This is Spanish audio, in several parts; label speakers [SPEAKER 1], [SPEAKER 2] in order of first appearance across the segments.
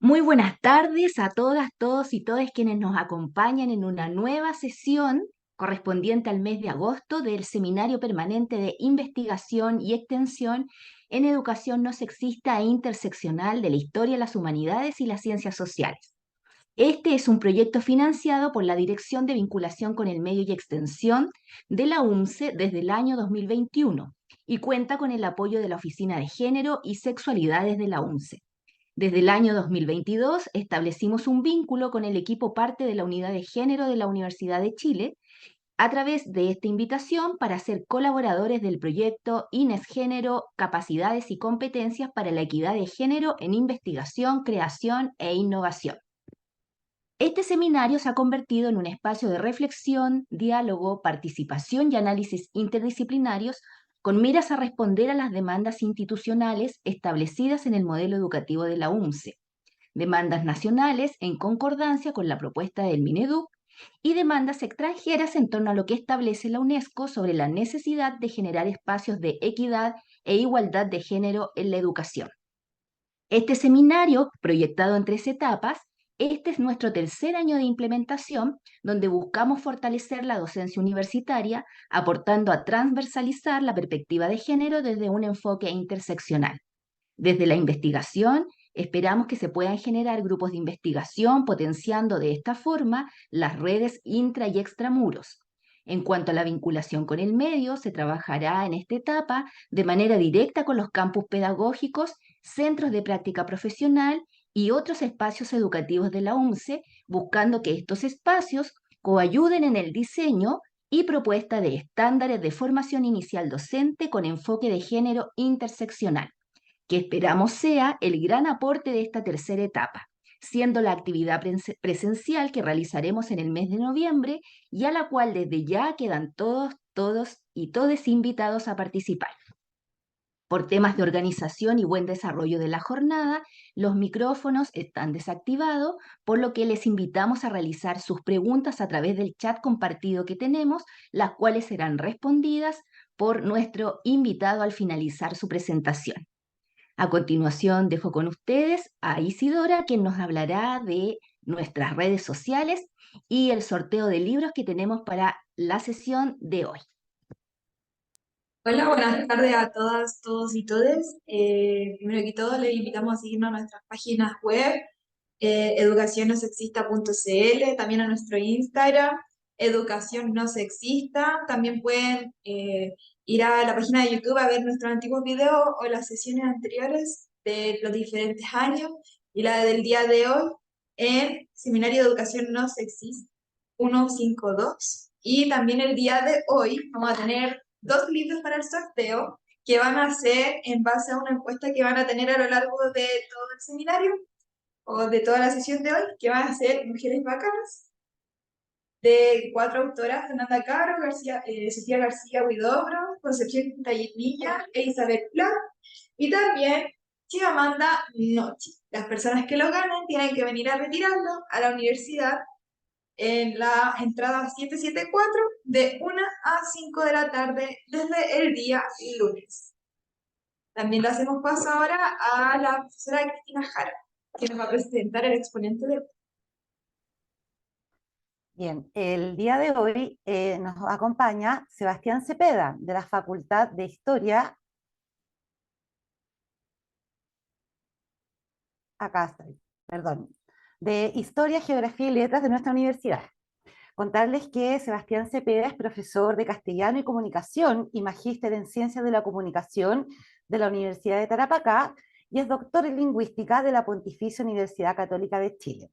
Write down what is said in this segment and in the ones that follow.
[SPEAKER 1] Muy buenas tardes a todas, todos y todas quienes nos acompañan en una nueva sesión correspondiente al mes de agosto del Seminario Permanente de Investigación y Extensión en Educación No Sexista e Interseccional de la Historia, las Humanidades y las Ciencias Sociales. Este es un proyecto financiado por la Dirección de Vinculación con el Medio y Extensión de la UNCE desde el año 2021 y cuenta con el apoyo de la Oficina de Género y Sexualidades de la UNCE. Desde el año 2022 establecimos un vínculo con el equipo parte de la Unidad de Género de la Universidad de Chile a través de esta invitación para ser colaboradores del proyecto INES Género, Capacidades y Competencias para la Equidad de Género en Investigación, Creación e Innovación. Este seminario se ha convertido en un espacio de reflexión, diálogo, participación y análisis interdisciplinarios con miras a responder a las demandas institucionales establecidas en el modelo educativo de la UNCE, demandas nacionales en concordancia con la propuesta del Mineduc y demandas extranjeras en torno a lo que establece la UNESCO sobre la necesidad de generar espacios de equidad e igualdad de género en la educación. Este seminario, proyectado en 3 etapas, este es nuestro tercer año de implementación, donde buscamos fortalecer la docencia universitaria, aportando a transversalizar la perspectiva de género desde un enfoque interseccional. Desde la investigación, esperamos que se puedan generar grupos de investigación potenciando de esta forma las redes intra y extramuros. En cuanto a la vinculación con el medio, se trabajará en esta etapa de manera directa con los campus pedagógicos, centros de práctica profesional y otros espacios educativos de la UNCE, buscando que estos espacios coayuden en el diseño y propuesta de estándares de formación inicial docente con enfoque de género interseccional, que esperamos sea el gran aporte de esta tercera etapa, siendo la actividad presencial que realizaremos en el mes de noviembre y a la cual desde ya quedan todos y todes invitados a participar. Por temas de organización y buen desarrollo de la jornada, los micrófonos están desactivados, por lo que les invitamos a realizar sus preguntas a través del chat compartido que tenemos, las cuales serán respondidas por nuestro invitado al finalizar su presentación. A continuación dejo con ustedes a Isidora, quien nos hablará de nuestras redes sociales y el sorteo de libros que tenemos para la sesión de hoy.
[SPEAKER 2] Hola, buenas tardes a todas, todos y todes. Primero que todo, les invitamos a seguirnos a nuestras páginas web, educacionnosexista.cl, también a nuestro Instagram, Educación No Sexista. También pueden ir a la página de YouTube a ver nuestros antiguos videos o las sesiones anteriores de los diferentes años y la del día de hoy en Seminario de Educación No Sexista 152. Y también el día de hoy vamos a tener 2 libros para el sorteo que van a ser en base a una encuesta que van a tener a lo largo de todo el seminario o de toda la sesión de hoy, que van a ser Mujeres Bacanas, de 4 autoras: Fernanda Caro, Sofía García Huidobro, Concepción Tallinilla e Isabel Pla, y también Chimamanda Noche. Las personas que lo ganen tienen que venir a retirarlo a la universidad en la entrada 774 de 1 a 5 de la tarde desde el día lunes. También le hacemos paso ahora a la profesora Cristina Jara, que nos va a presentar el exponente de...
[SPEAKER 3] Bien, el día de hoy nos acompaña Sebastián Cepeda, de la Facultad de Historia. Acá estoy, perdón. De Historia, Geografía y Letras de nuestra universidad. Contarles que Sebastián Cepeda es profesor de Castellano y Comunicación y magíster en Ciencias de la Comunicación de la Universidad de Tarapacá y es doctor en Lingüística de la Pontificia Universidad Católica de Chile.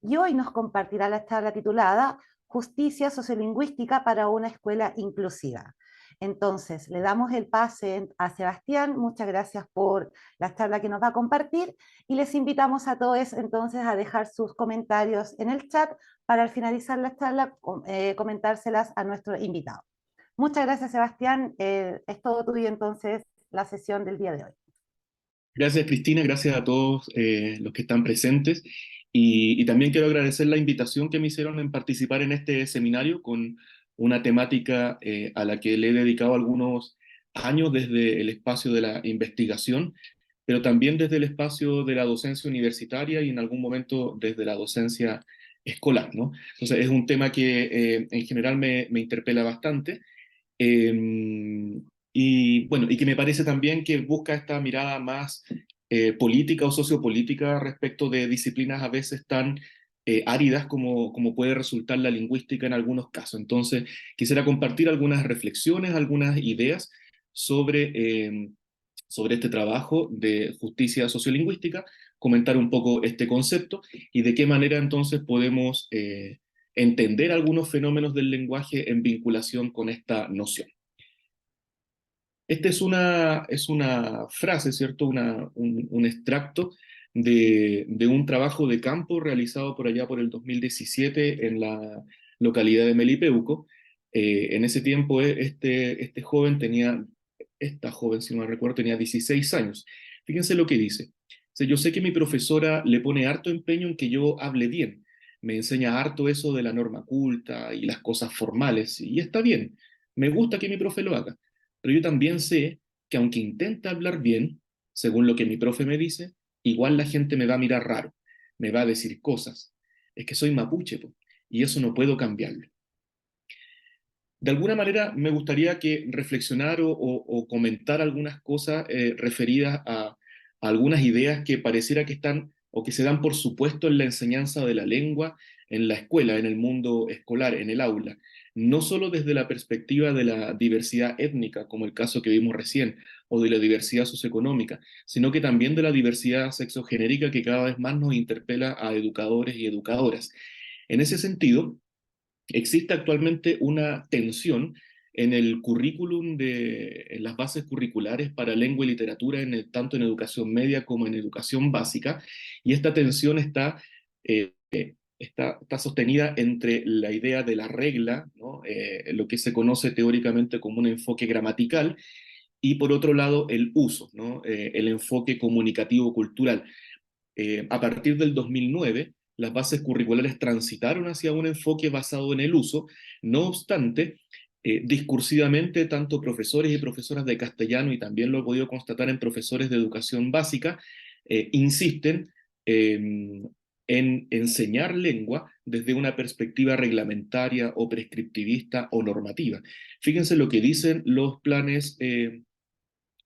[SPEAKER 3] Y hoy nos compartirá la charla titulada Justicia Sociolingüística para una Escuela Inclusiva. Entonces, le damos el pase a Sebastián. Muchas gracias por la charla que nos va a compartir y les invitamos a todos entonces a dejar sus comentarios en el chat para al finalizar la charla comentárselas a nuestro invitado. Muchas gracias, Sebastián. Es todo tuyo entonces la sesión del día de hoy.
[SPEAKER 4] Gracias, Cristina, gracias a todos los que están presentes y también quiero agradecer la invitación que me hicieron en participar en este seminario con una temática a la que le he dedicado algunos años desde el espacio de la investigación, pero también desde el espacio de la docencia universitaria y en algún momento desde la docencia escolar, ¿no? Entonces es un tema que en general me interpela bastante. Y bueno, y que me parece también que busca esta mirada más política o sociopolítica respecto de disciplinas a veces tan áridas como puede resultar la lingüística en algunos casos. Entonces, quisiera compartir algunas reflexiones, algunas ideas sobre, sobre este trabajo de justicia sociolingüística, comentar un poco este concepto y de qué manera entonces podemos entender algunos fenómenos del lenguaje en vinculación con esta noción. Esta es una frase, ¿cierto? Un extracto de un trabajo de campo realizado por allá por el 2017 en la localidad de Melipeuco. En ese tiempo este joven tenía, esta joven, si no me recuerdo, tenía 16 años. Fíjense lo que dice. Dice: yo sé que mi profesora le pone harto empeño en que yo hable bien. Me enseña harto eso de la norma culta y las cosas formales, y está bien. Me gusta que mi profe lo haga. Pero yo también sé que aunque intenta hablar bien, según lo que mi profe me dice, igual la gente me va a mirar raro, me va a decir cosas. Es que soy mapuche, po, y eso no puedo cambiarlo. De alguna manera me gustaría que reflexionar o comentar algunas cosas referidas a algunas ideas que pareciera que están o que se dan por supuesto en la enseñanza de la lengua, en la escuela, en el mundo escolar, en el aula. No solo desde la perspectiva de la diversidad étnica, como el caso que vimos recién, o de la diversidad socioeconómica, sino que también de la diversidad sexogenérica que cada vez más nos interpela a educadores y educadoras. En ese sentido, existe actualmente una tensión en el currículum en las bases curriculares para lengua y literatura, tanto en educación media como en educación básica, y esta tensión está sostenida entre la idea de la regla, ¿no? Lo que se conoce teóricamente como un enfoque gramatical, y por otro lado el uso, ¿no? El enfoque comunicativo-cultural. A partir del 2009, las bases curriculares transitaron hacia un enfoque basado en el uso. No obstante, discursivamente, tanto profesores y profesoras de castellano, y también lo he podido constatar en profesores de educación básica, insisten en enseñar lengua desde una perspectiva reglamentaria o prescriptivista o normativa. Fíjense lo que dicen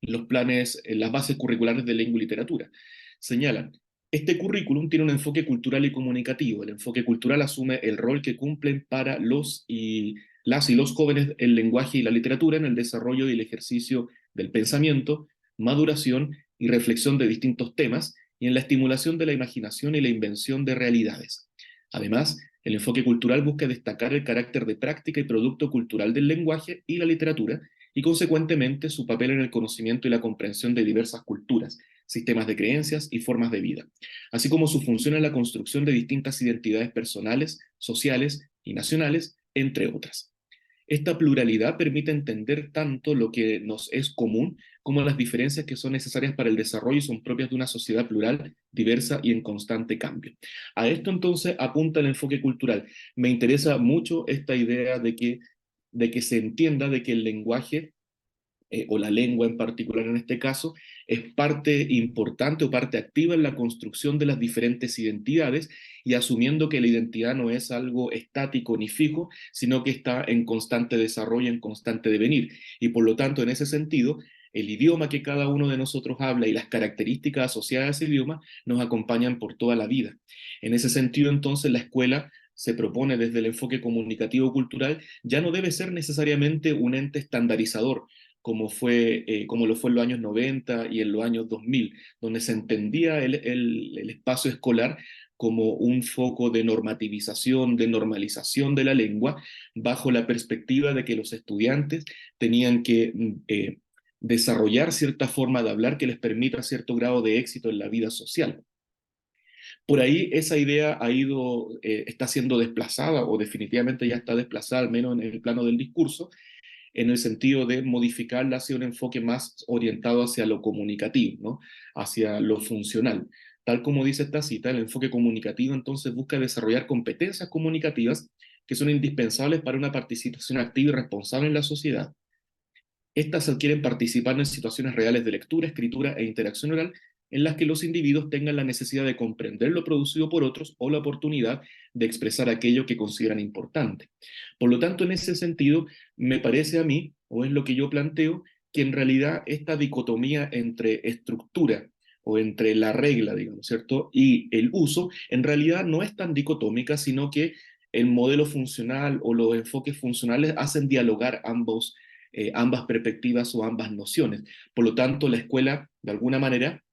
[SPEAKER 4] las bases curriculares de lengua y literatura. Señalan, este currículum tiene un enfoque cultural y comunicativo. El enfoque cultural asume el rol que cumplen para las y los jóvenes el lenguaje y la literatura en el desarrollo y el ejercicio del pensamiento, maduración y reflexión de distintos temas, y en la estimulación de la imaginación y la invención de realidades. Además, el enfoque cultural busca destacar el carácter de práctica y producto cultural del lenguaje y la literatura, y consecuentemente su papel en el conocimiento y la comprensión de diversas culturas, sistemas de creencias y formas de vida, así como su función en la construcción de distintas identidades personales, sociales y nacionales, entre otras. Esta pluralidad permite entender tanto lo que nos es común como las diferencias que son necesarias para el desarrollo y son propias de una sociedad plural, diversa y en constante cambio. A esto entonces apunta el enfoque cultural. Me interesa mucho esta idea de que se entienda de que el lenguaje o la lengua en particular en este caso, es parte importante o parte activa en la construcción de las diferentes identidades y asumiendo que la identidad no es algo estático ni fijo, sino que está en constante desarrollo, en constante devenir. Y por lo tanto, en ese sentido, el idioma que cada uno de nosotros habla y las características asociadas a ese idioma nos acompañan por toda la vida. En ese sentido, entonces, la escuela se propone desde el enfoque comunicativo-cultural ya no debe ser necesariamente un ente estandarizador, como lo fue en los años 90 y en los años 2000, donde se entendía el espacio escolar como un foco de normativización, de normalización de la lengua, bajo la perspectiva de que los estudiantes tenían que desarrollar cierta forma de hablar que les permita cierto grado de éxito en la vida social. Por ahí esa idea está siendo desplazada o definitivamente ya está desplazada, al menos en el plano del discurso, en el sentido de modificarla hacia un enfoque más orientado hacia lo comunicativo, ¿no? Hacia lo funcional. Tal como dice esta cita, el enfoque comunicativo entonces busca desarrollar competencias comunicativas que son indispensables para una participación activa y responsable en la sociedad. Estas adquieren participando en situaciones reales de lectura, escritura e interacción oral en las que los individuos tengan la necesidad de comprender lo producido por otros o la oportunidad de expresar aquello que consideran importante. Por lo tanto, en ese sentido, me parece a mí, o es lo que yo planteo, que en realidad esta dicotomía entre estructura o entre la regla, digamos, ¿cierto? Y el uso, en realidad no es tan dicotómica, sino que el modelo funcional o los enfoques funcionales hacen dialogar ambas perspectivas o ambas nociones. Por lo tanto, la escuela, de alguna manera,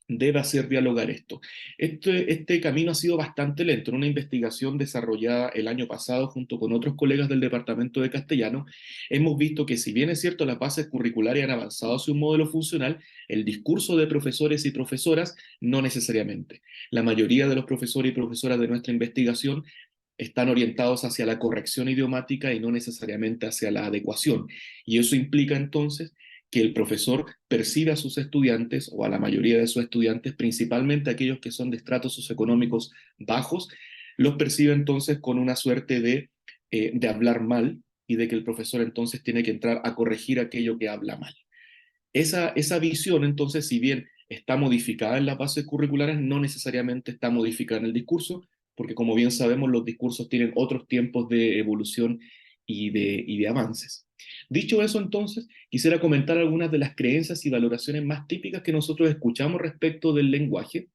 [SPEAKER 4] debe hacer dialogar esto. Este camino ha sido bastante lento. En una investigación desarrollada el año pasado junto con otros colegas del Departamento de Castellano, hemos visto que si bien es cierto las bases curriculares han avanzado hacia un modelo funcional, el discurso de profesores y profesoras no necesariamente. La mayoría de los profesores y profesoras de nuestra investigación están orientados hacia la corrección idiomática y no necesariamente hacia la adecuación. Y eso implica entonces que el profesor percibe a sus estudiantes o a la mayoría de sus estudiantes, principalmente aquellos que son de estratos socioeconómicos bajos, los percibe entonces con una suerte de hablar mal y de que el profesor entonces tiene que entrar a corregir aquello que habla mal. Esa visión entonces, si bien está modificada en las bases curriculares, no necesariamente está modificada en el discurso, porque como bien sabemos, los discursos tienen otros tiempos de evolución y de avances. Dicho eso, entonces, quisiera comentar algunas de las creencias y valoraciones más típicas que nosotros escuchamos respecto del lenguaje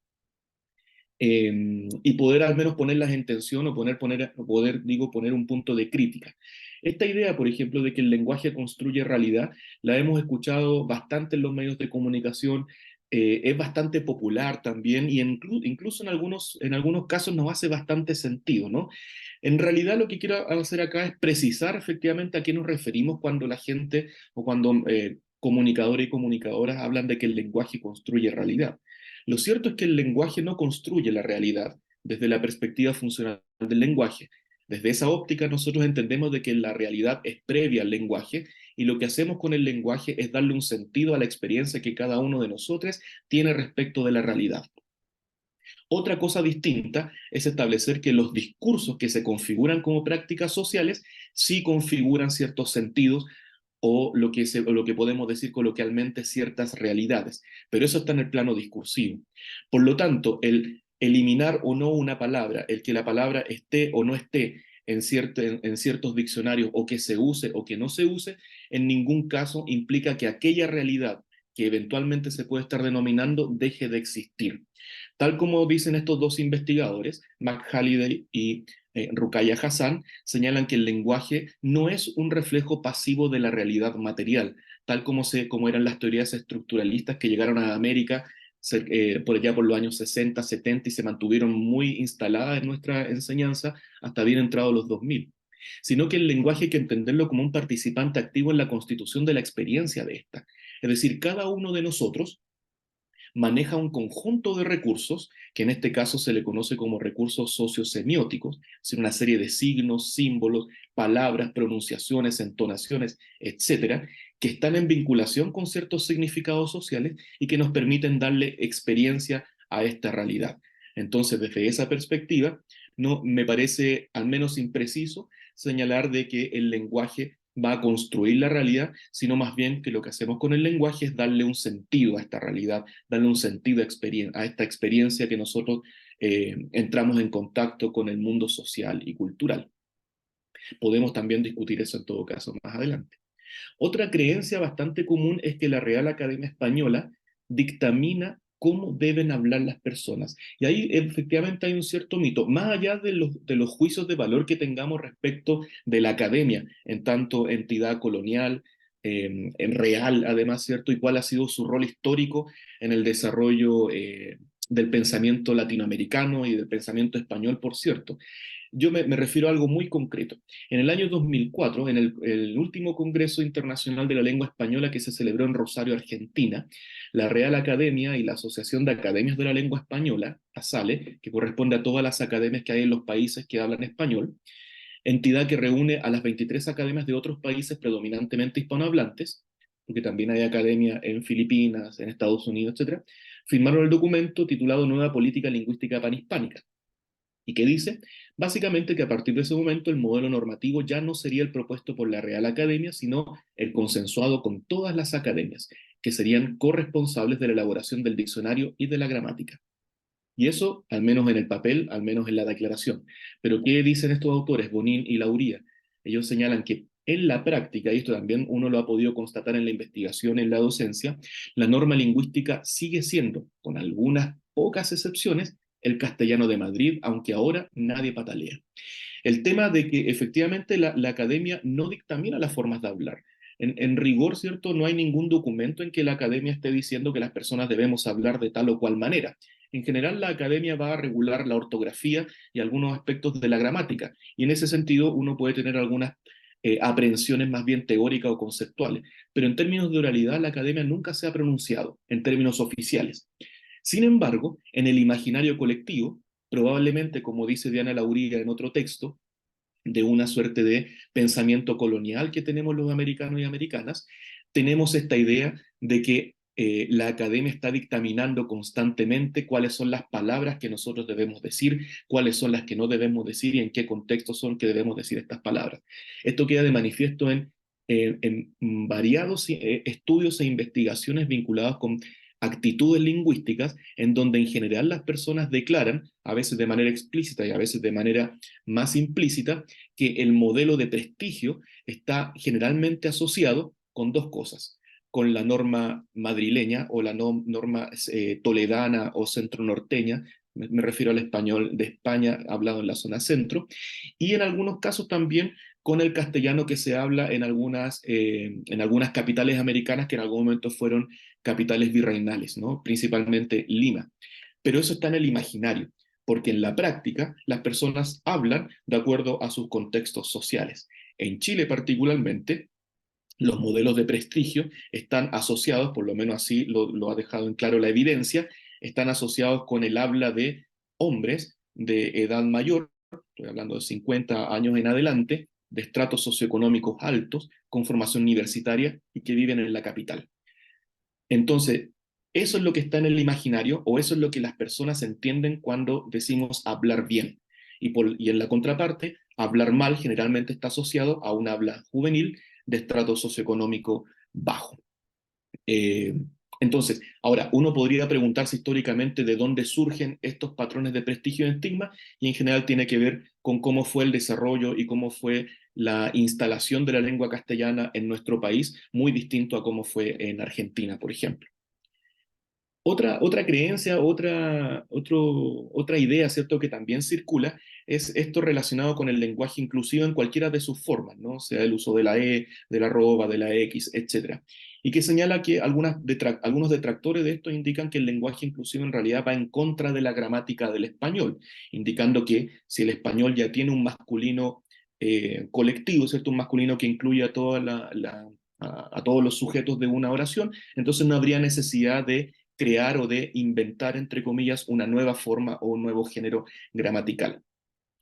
[SPEAKER 4] y poder al menos ponerlas en tensión o poner un punto de crítica. Esta idea, por ejemplo, de que el lenguaje construye realidad, la hemos escuchado bastante en los medios de comunicación, es bastante popular también y incluso en algunos casos nos hace bastante sentido, ¿no? En realidad lo que quiero hacer acá es precisar efectivamente a qué nos referimos cuando la gente o cuando comunicadores y comunicadoras hablan de que el lenguaje construye realidad. Lo cierto es que el lenguaje no construye la realidad desde la perspectiva funcional del lenguaje. Desde esa óptica nosotros entendemos de que la realidad es previa al lenguaje y lo que hacemos con el lenguaje es darle un sentido a la experiencia que cada uno de nosotros tiene respecto de la realidad. Otra cosa distinta es establecer que los discursos que se configuran como prácticas sociales sí configuran ciertos sentidos o lo que podemos decir coloquialmente ciertas realidades, pero eso está en el plano discursivo. Por lo tanto, eliminar o no una palabra, el que la palabra esté o no esté en ciertos diccionarios, o que se use o que no se use, en ningún caso implica que aquella realidad que eventualmente se puede estar denominando deje de existir. Tal como dicen estos dos investigadores, Mac Halliday y Ruqayya Hasan, señalan que el lenguaje no es un reflejo pasivo de la realidad material, tal como eran las teorías estructuralistas que llegaron a América por allá por los años 60, 70 y se mantuvieron muy instaladas en nuestra enseñanza hasta bien entrados los 2000, sino que el lenguaje hay que entenderlo como un participante activo en la constitución de la experiencia de esta. Es decir, cada uno de nosotros maneja un conjunto de recursos, que en este caso se le conoce como recursos sociosemióticos, es decir, una serie de signos, símbolos, palabras, pronunciaciones, entonaciones, etcétera, que están en vinculación con ciertos significados sociales y que nos permiten darle experiencia a esta realidad. Entonces, desde esa perspectiva, no me parece al menos impreciso señalar de que el lenguaje va a construir la realidad, sino más bien que lo que hacemos con el lenguaje es darle un sentido a esta realidad, darle un sentido a esta experiencia que nosotros entramos en contacto con el mundo social y cultural. Podemos también discutir eso en todo caso más adelante. Otra creencia bastante común es que la Real Academia Española dictamina cómo deben hablar las personas. Y ahí efectivamente hay un cierto mito, más allá de los juicios de valor que tengamos respecto de la academia, en tanto entidad colonial, en real además, ¿cierto? Y cuál ha sido su rol histórico en el desarrollo del pensamiento latinoamericano y del pensamiento español, por cierto. Yo me refiero a algo muy concreto. En el año 2004, en el último Congreso Internacional de la Lengua Española que se celebró en Rosario, Argentina, la Real Academia y la Asociación de Academias de la Lengua Española, ASALE, que corresponde a todas las academias que hay en los países que hablan español, entidad que reúne a las 23 academias de otros países predominantemente hispanohablantes, porque también hay academias en Filipinas, en Estados Unidos, etc., firmaron el documento titulado Nueva Política Lingüística Panhispánica. ¿Y qué dice? Básicamente que a partir de ese momento el modelo normativo ya no sería el propuesto por la Real Academia, sino el consensuado con todas las academias, que serían corresponsables de la elaboración del diccionario y de la gramática. Y eso, al menos en el papel, al menos en la declaración. Pero ¿qué dicen estos autores, Bonin y Lauría? Ellos señalan que en la práctica, y esto también uno lo ha podido constatar en la investigación, en la docencia, la norma lingüística sigue siendo, con algunas pocas excepciones, el castellano de Madrid, aunque ahora nadie patalea. El tema de que efectivamente la academia no dictamina las formas de hablar. En rigor, ¿cierto? No hay ningún documento en que la academia esté diciendo que las personas debemos hablar de tal o cual manera. En general, la academia va a regular la ortografía y algunos aspectos de la gramática, y en ese sentido uno puede tener algunas aprehensiones más bien teóricas o conceptuales, pero en términos de oralidad la academia nunca se ha pronunciado en términos oficiales. Sin embargo, en el imaginario colectivo, probablemente, como dice Diana Lauría en otro texto, de una suerte de pensamiento colonial que tenemos los americanos y americanas, tenemos esta idea de que la academia está dictaminando constantemente cuáles son las palabras que nosotros debemos decir, cuáles son las que no debemos decir y en qué contexto son que debemos decir estas palabras. Esto queda de manifiesto en variados estudios e investigaciones vinculados con actitudes lingüísticas, en donde en general las personas declaran, a veces de manera explícita y a veces de manera más implícita, que el modelo de prestigio está generalmente asociado con dos cosas: con la norma madrileña o la norma toledana o centro-norteña, me refiero al español de España hablado en la zona centro, y en algunos casos también con el castellano que se habla en algunas capitales americanas que en algún momento fueron capitales virreinales, ¿no? Principalmente Lima. Pero eso está en el imaginario, porque en la práctica las personas hablan de acuerdo a sus contextos sociales. En Chile particularmente, los modelos de prestigio están asociados, por lo menos así lo ha dejado en claro la evidencia, están asociados con el habla de hombres de edad mayor, estoy hablando de 50 años en adelante, de estratos socioeconómicos altos, con formación universitaria y que viven en la capital. Entonces, eso es lo que está en el imaginario, o eso es lo que las personas entienden cuando decimos hablar bien. Y en la contraparte, hablar mal generalmente está asociado a un habla juvenil de estrato socioeconómico bajo. Entonces, ahora, uno podría preguntarse históricamente de dónde surgen estos patrones de prestigio y estigma, y en general tiene que ver con cómo fue el desarrollo y cómo fue la instalación de la lengua castellana en nuestro país, muy distinto a cómo fue en Argentina, por ejemplo. Otra creencia, otra idea, ¿cierto?, que también circula es esto relacionado con el lenguaje inclusivo en cualquiera de sus formas, ¿no? Sea el uso de la E, de la arroba, de la X, etcétera. Y que señala que algunos detractores de esto indican que el lenguaje inclusivo en realidad va en contra de la gramática del español, indicando que si el español ya tiene un masculino colectivo, ¿cierto?, un masculino que incluye a, a todos los sujetos de una oración, entonces no habría necesidad de crear o de inventar, entre comillas, una nueva forma o un nuevo género gramatical.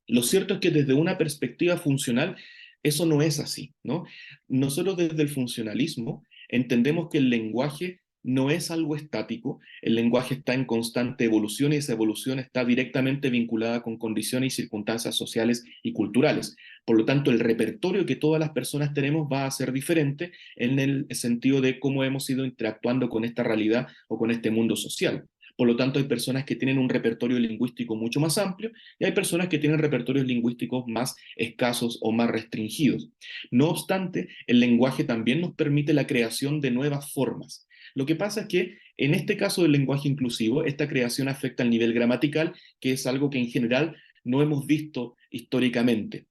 [SPEAKER 4] Lo cierto es que desde una perspectiva funcional, eso no es así, ¿no? Nosotros desde el funcionalismo entendemos que el lenguaje no es algo estático, el lenguaje está en constante evolución y esa evolución está directamente vinculada con condiciones y circunstancias sociales y culturales. Por lo tanto, el repertorio que todas las personas tenemos va a ser diferente en el sentido de cómo hemos ido interactuando con esta realidad o con este mundo social. Por lo tanto, hay personas que tienen un repertorio lingüístico mucho más amplio y hay personas que tienen repertorios lingüísticos más escasos o más restringidos. No obstante, el lenguaje también nos permite la creación de nuevas formas. Lo que pasa es que en este caso del lenguaje inclusivo, esta creación afecta al nivel gramatical, que es algo que en general no hemos visto históricamente.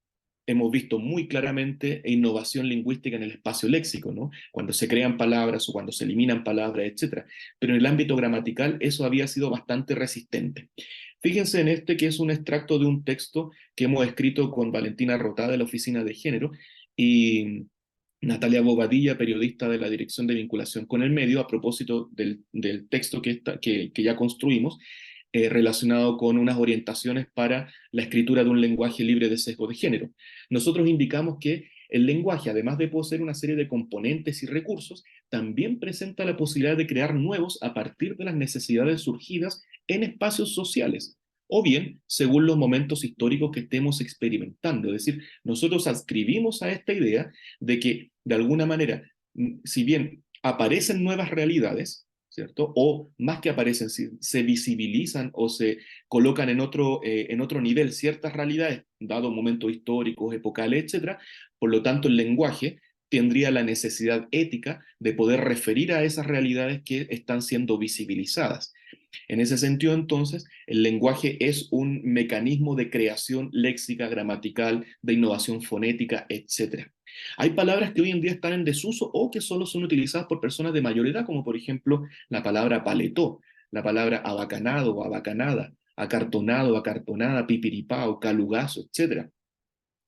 [SPEAKER 4] Hemos visto muy claramente innovación lingüística en el espacio léxico, ¿no? Cuando se crean palabras o cuando se eliminan palabras, etc. Pero en el ámbito gramatical eso había sido bastante resistente. Fíjense en este que es un extracto de un texto que hemos escrito con Valentina Rotá de la Oficina de Género y Natalia Bobadilla, periodista de la Dirección de Vinculación con el Medio, a propósito del texto que ya construimos, relacionado con unas orientaciones para la escritura de un lenguaje libre de sesgo de género. Nosotros indicamos que el lenguaje, además de poseer una serie de componentes y recursos, también presenta la posibilidad de crear nuevos a partir de las necesidades surgidas en espacios sociales, o bien según los momentos históricos que estemos experimentando. Es decir, nosotros adscribimos a esta idea de que, de alguna manera, si bien aparecen nuevas realidades, ¿cierto? O más que aparecen, se visibilizan o se colocan en otro nivel ciertas realidades, dado momentos históricos, epocales, etcétera. Por lo tanto, el lenguaje tendría la necesidad ética de poder referir a esas realidades que están siendo visibilizadas. En ese sentido, entonces, el lenguaje es un mecanismo de creación léxica, gramatical, de innovación fonética, etc. Hay palabras que hoy en día están en desuso o que solo son utilizadas por personas de mayor edad, como por ejemplo la palabra paletó, la palabra abacanado o abacanada, acartonado, acartonada, pipiripao, calugazo, etc.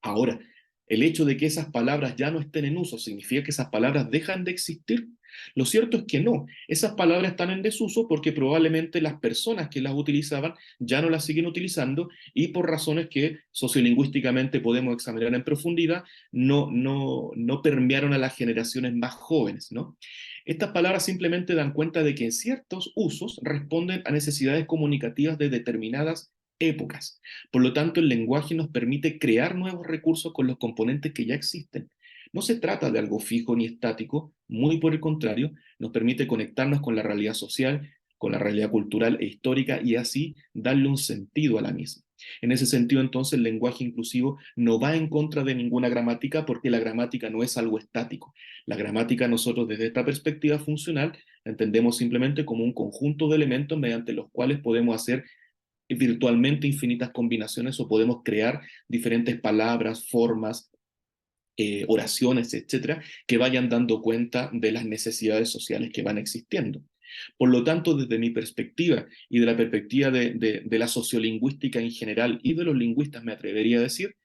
[SPEAKER 4] Ahora, el hecho de que esas palabras ya no estén en uso, ¿significa que esas palabras dejan de existir? Lo cierto es que no. Esas palabras están en desuso porque probablemente las personas que las utilizaban ya no las siguen utilizando y por razones que sociolingüísticamente podemos examinar en profundidad, no permearon a las generaciones más jóvenes, ¿no? Estas palabras simplemente dan cuenta de que ciertos usos responden a necesidades comunicativas de determinadas épocas. Por lo tanto, el lenguaje nos permite crear nuevos recursos con los componentes que ya existen. No se trata de algo fijo ni estático, muy por el contrario, nos permite conectarnos con la realidad social, con la realidad cultural e histórica y así darle un sentido a la misma. En ese sentido, entonces, el lenguaje inclusivo no va en contra de ninguna gramática porque la gramática no es algo estático. La gramática nosotros desde esta perspectiva funcional la entendemos simplemente como un conjunto de elementos mediante los cuales podemos hacer virtualmente infinitas combinaciones o podemos crear diferentes palabras, formas, oraciones, etcétera, que vayan dando cuenta de las necesidades sociales que van existiendo. Por lo tanto, desde mi perspectiva y de la perspectiva de la sociolingüística en general y de los lingüistas, me atrevería a decir,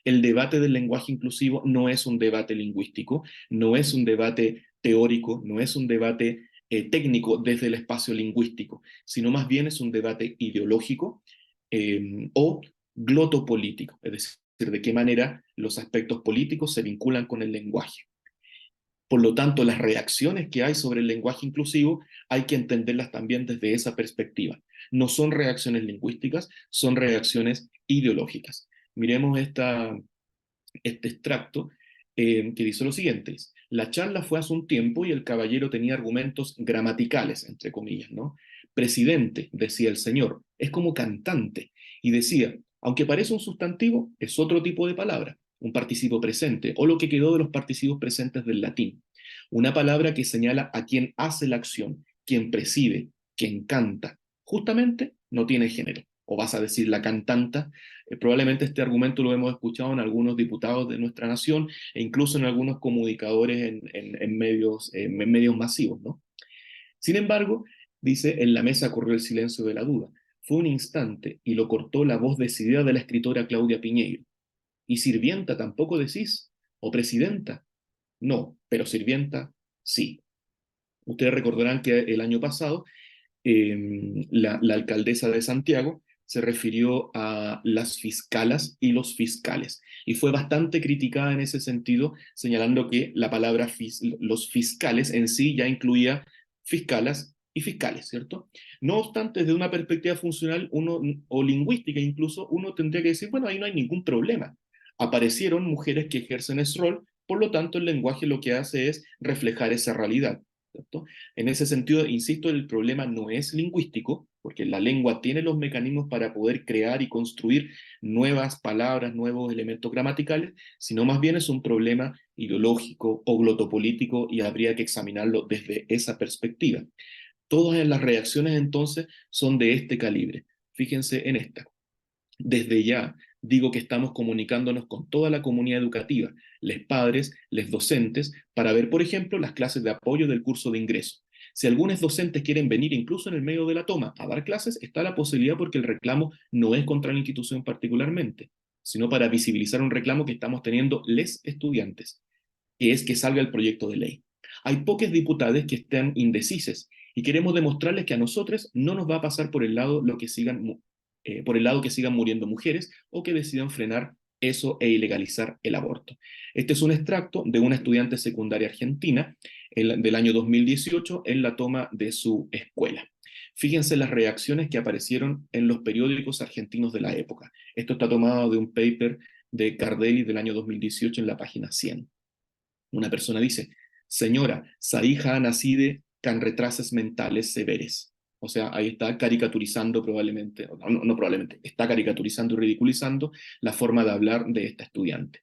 [SPEAKER 4] el debate del lenguaje inclusivo no es un debate lingüístico, no es un debate teórico, no es un debate técnico desde el espacio lingüístico, sino más bien es un debate ideológico o glotopolítico, es decir, de qué manera los aspectos políticos se vinculan con el lenguaje. Por lo tanto, las reacciones que hay sobre el lenguaje inclusivo hay que entenderlas también desde esa perspectiva. No son reacciones lingüísticas, son reacciones ideológicas. Miremos este extracto que dice lo siguiente: la charla fue hace un tiempo y el caballero tenía argumentos gramaticales, entre comillas, ¿no? Presidente, decía el señor, es como cantante. Y decía, aunque parece un sustantivo, es otro tipo de palabra, un participo presente, o lo que quedó de los participos presentes del latín. Una palabra que señala a quien hace la acción, quien preside, quien canta. Justamente no tiene género. O vas a decir la cantanta. Probablemente este argumento lo hemos escuchado en algunos diputados de nuestra nación e incluso en algunos comunicadores en medios masivos, ¿no? Sin embargo, dice, en la mesa corrió el silencio de la duda. Fue un instante y lo cortó la voz decidida de la escritora Claudia Piñeiro. ¿Y sirvienta tampoco decís? ¿O presidenta? No, pero sirvienta sí. Ustedes recordarán que el año pasado la alcaldesa de Santiago se refirió a las fiscalas y los fiscales, y fue bastante criticada en ese sentido, señalando que la palabra los fiscales en sí ya incluía fiscalas y fiscales, ¿cierto? No obstante, desde una perspectiva funcional o lingüística incluso, uno tendría que decir, bueno, ahí no hay ningún problema. Aparecieron mujeres que ejercen ese rol, por lo tanto el lenguaje lo que hace es reflejar esa realidad, ¿cierto? En ese sentido, insisto, el problema no es lingüístico, porque la lengua tiene los mecanismos para poder crear y construir nuevas palabras, nuevos elementos gramaticales, sino más bien es un problema ideológico o glotopolítico y habría que examinarlo desde esa perspectiva. Todas las reacciones entonces son de este calibre. Fíjense en esta. Desde ya digo que estamos comunicándonos con toda la comunidad educativa, les padres, les docentes, para ver, por ejemplo, las clases de apoyo del curso de ingreso. Si algunos docentes quieren venir incluso en el medio de la toma a dar clases, está la posibilidad porque el reclamo no es contra la institución particularmente, sino para visibilizar un reclamo que estamos teniendo les estudiantes, que es que salga el proyecto de ley. Hay pocas diputadas que están indecises y queremos demostrarles que a nosotros no nos va a pasar por el lado por el lado que sigan muriendo mujeres o que decidan frenar eso e ilegalizar el aborto. Este es un extracto de una estudiante secundaria argentina del año 2018 en la toma de su escuela. Fíjense las reacciones que aparecieron en los periódicos argentinos de la época. Esto está tomado de un paper de Cardelli del año 2018 en la página 100. Una persona dice, señora, sa hija ha nacido con retrasos mentales severos. O sea, ahí está caricaturizando probablemente, no probablemente, está caricaturizando y ridiculizando la forma de hablar de esta estudiante.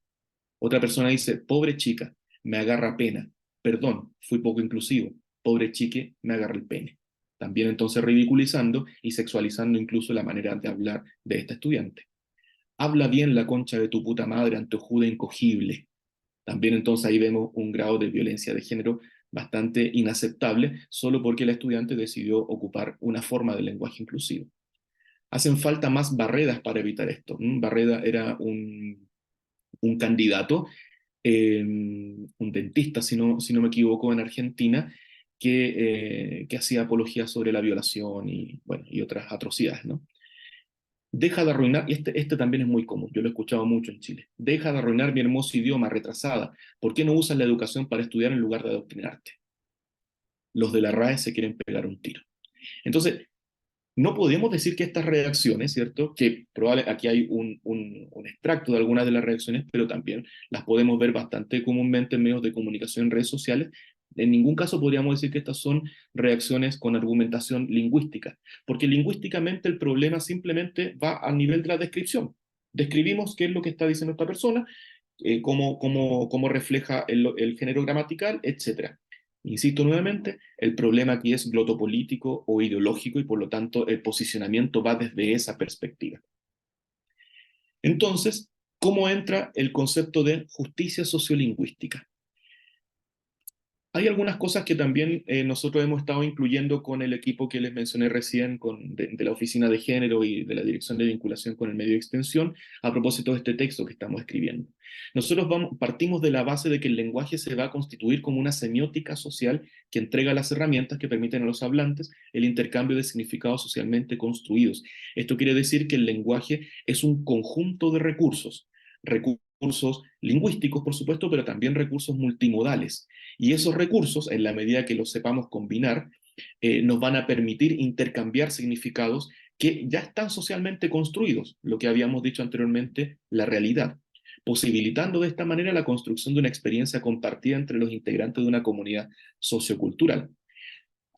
[SPEAKER 4] Otra persona dice, pobre chica, me agarra pena. Perdón, fui poco inclusivo. Pobre chique, me agarra el pene. También entonces ridiculizando y sexualizando incluso la manera de hablar de esta estudiante. Habla bien la concha de tu puta madre, anteojuda incogible. También entonces ahí vemos un grado de violencia de género bastante inaceptable, solo porque la estudiante decidió ocupar una forma de lenguaje inclusivo. Hacen falta más Barredas para evitar esto. Barreda era un candidato, un dentista, si no me equivoco, en Argentina, que hacía apología sobre la violación y, bueno, y otras atrocidades, ¿no? Deja de arruinar, y este también es muy común, yo lo he escuchado mucho en Chile. Deja de arruinar mi hermoso idioma, retrasada. ¿Por qué no usas la educación para estudiar en lugar de adoctrinarte? Los de la RAE se quieren pegar un tiro. Entonces, no podemos decir que estas reacciones, ¿cierto? Que probablemente aquí hay un extracto de algunas de las reacciones, pero también las podemos ver bastante comúnmente en medios de comunicación, en redes sociales. En ningún caso podríamos decir que estas son reacciones con argumentación lingüística, porque lingüísticamente el problema simplemente va al nivel de la descripción. Describimos qué es lo que está diciendo esta persona, cómo refleja el género gramatical, etc. Insisto nuevamente, el problema aquí es glotopolítico o ideológico y por lo tanto el posicionamiento va desde esa perspectiva. Entonces, ¿cómo entra el concepto de justicia sociolingüística? Hay algunas cosas que también nosotros hemos estado incluyendo con el equipo que les mencioné recién, de la Oficina de Género y de la Dirección de Vinculación con el Medio de Extensión, a propósito de este texto que estamos escribiendo. Nosotros partimos de la base de que el lenguaje se va a constituir como una semiótica social que entrega las herramientas que permiten a los hablantes el intercambio de significados socialmente construidos. Esto quiere decir que el lenguaje es un conjunto de recursos lingüísticos, por supuesto, pero también recursos multimodales. Y esos recursos, en la medida que los sepamos combinar, nos van a permitir intercambiar significados que ya están socialmente construidos, lo que habíamos dicho anteriormente, la realidad. posibilitando de esta manera la construcción de una experiencia compartida entre los integrantes de una comunidad sociocultural.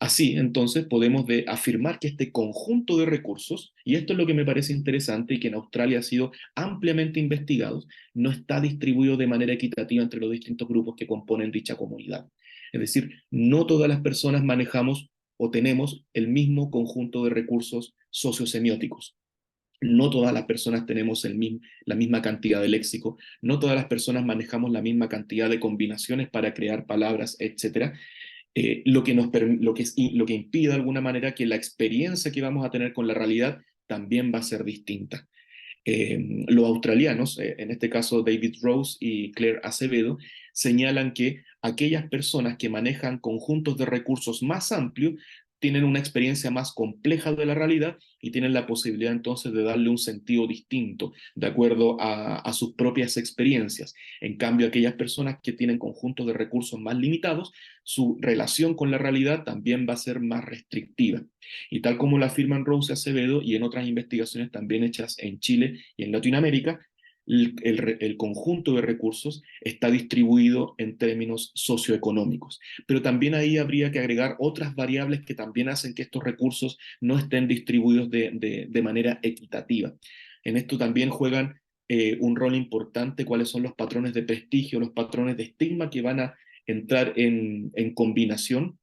[SPEAKER 4] Así, entonces, podemos afirmar que este conjunto de recursos, y esto es lo que me parece interesante y que en Australia ha sido ampliamente investigado, no está distribuido de manera equitativa entre los distintos grupos que componen dicha comunidad. Es decir, no todas las personas manejamos o tenemos el mismo conjunto de recursos sociosemióticos. No todas las personas tenemos la misma cantidad de léxico, no todas las personas manejamos la misma cantidad de combinaciones para crear palabras, etc. Lo que impide de alguna manera que la experiencia que vamos a tener con la realidad también va a ser distinta. Los australianos, en este caso David Rose y Claire Acevedo, señalan que aquellas personas que manejan conjuntos de recursos más amplios tienen una experiencia más compleja de la realidad y tienen la posibilidad entonces de darle un sentido distinto de acuerdo a sus propias experiencias. En cambio, aquellas personas que tienen conjuntos de recursos más limitados, su relación con la realidad también va a ser más restrictiva. Y tal como lo afirman Rose y Acevedo y en otras investigaciones también hechas en Chile y en Latinoamérica, el conjunto de recursos está distribuido en términos socioeconómicos. Pero también ahí habría que agregar otras variables que también hacen que estos recursos no estén distribuidos de manera equitativa. En esto también juegan un rol importante cuáles son los patrones de prestigio, los patrones de estigma que van a entrar en combinación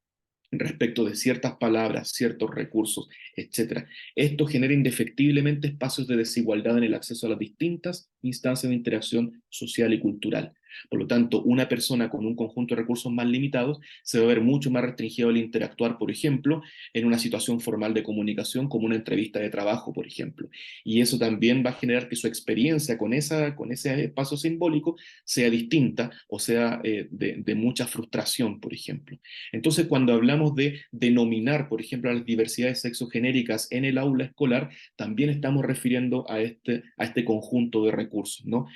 [SPEAKER 4] respecto de ciertas palabras, ciertos recursos, etc. Esto genera indefectiblemente espacios de desigualdad en el acceso a las distintas instancias de interacción social y cultural. Por lo tanto, una persona con un conjunto de recursos más limitados se va a ver mucho más restringido al interactuar, por ejemplo, en una situación formal de comunicación como una entrevista de trabajo, por ejemplo. Y eso también va a generar que su experiencia con ese espacio simbólico sea distinta o sea de mucha frustración, por ejemplo. Entonces, cuando hablamos de denominar, por ejemplo, a las diversidades sexogenéricas en el aula escolar, también estamos refiriendo a este conjunto de recursos, ¿no?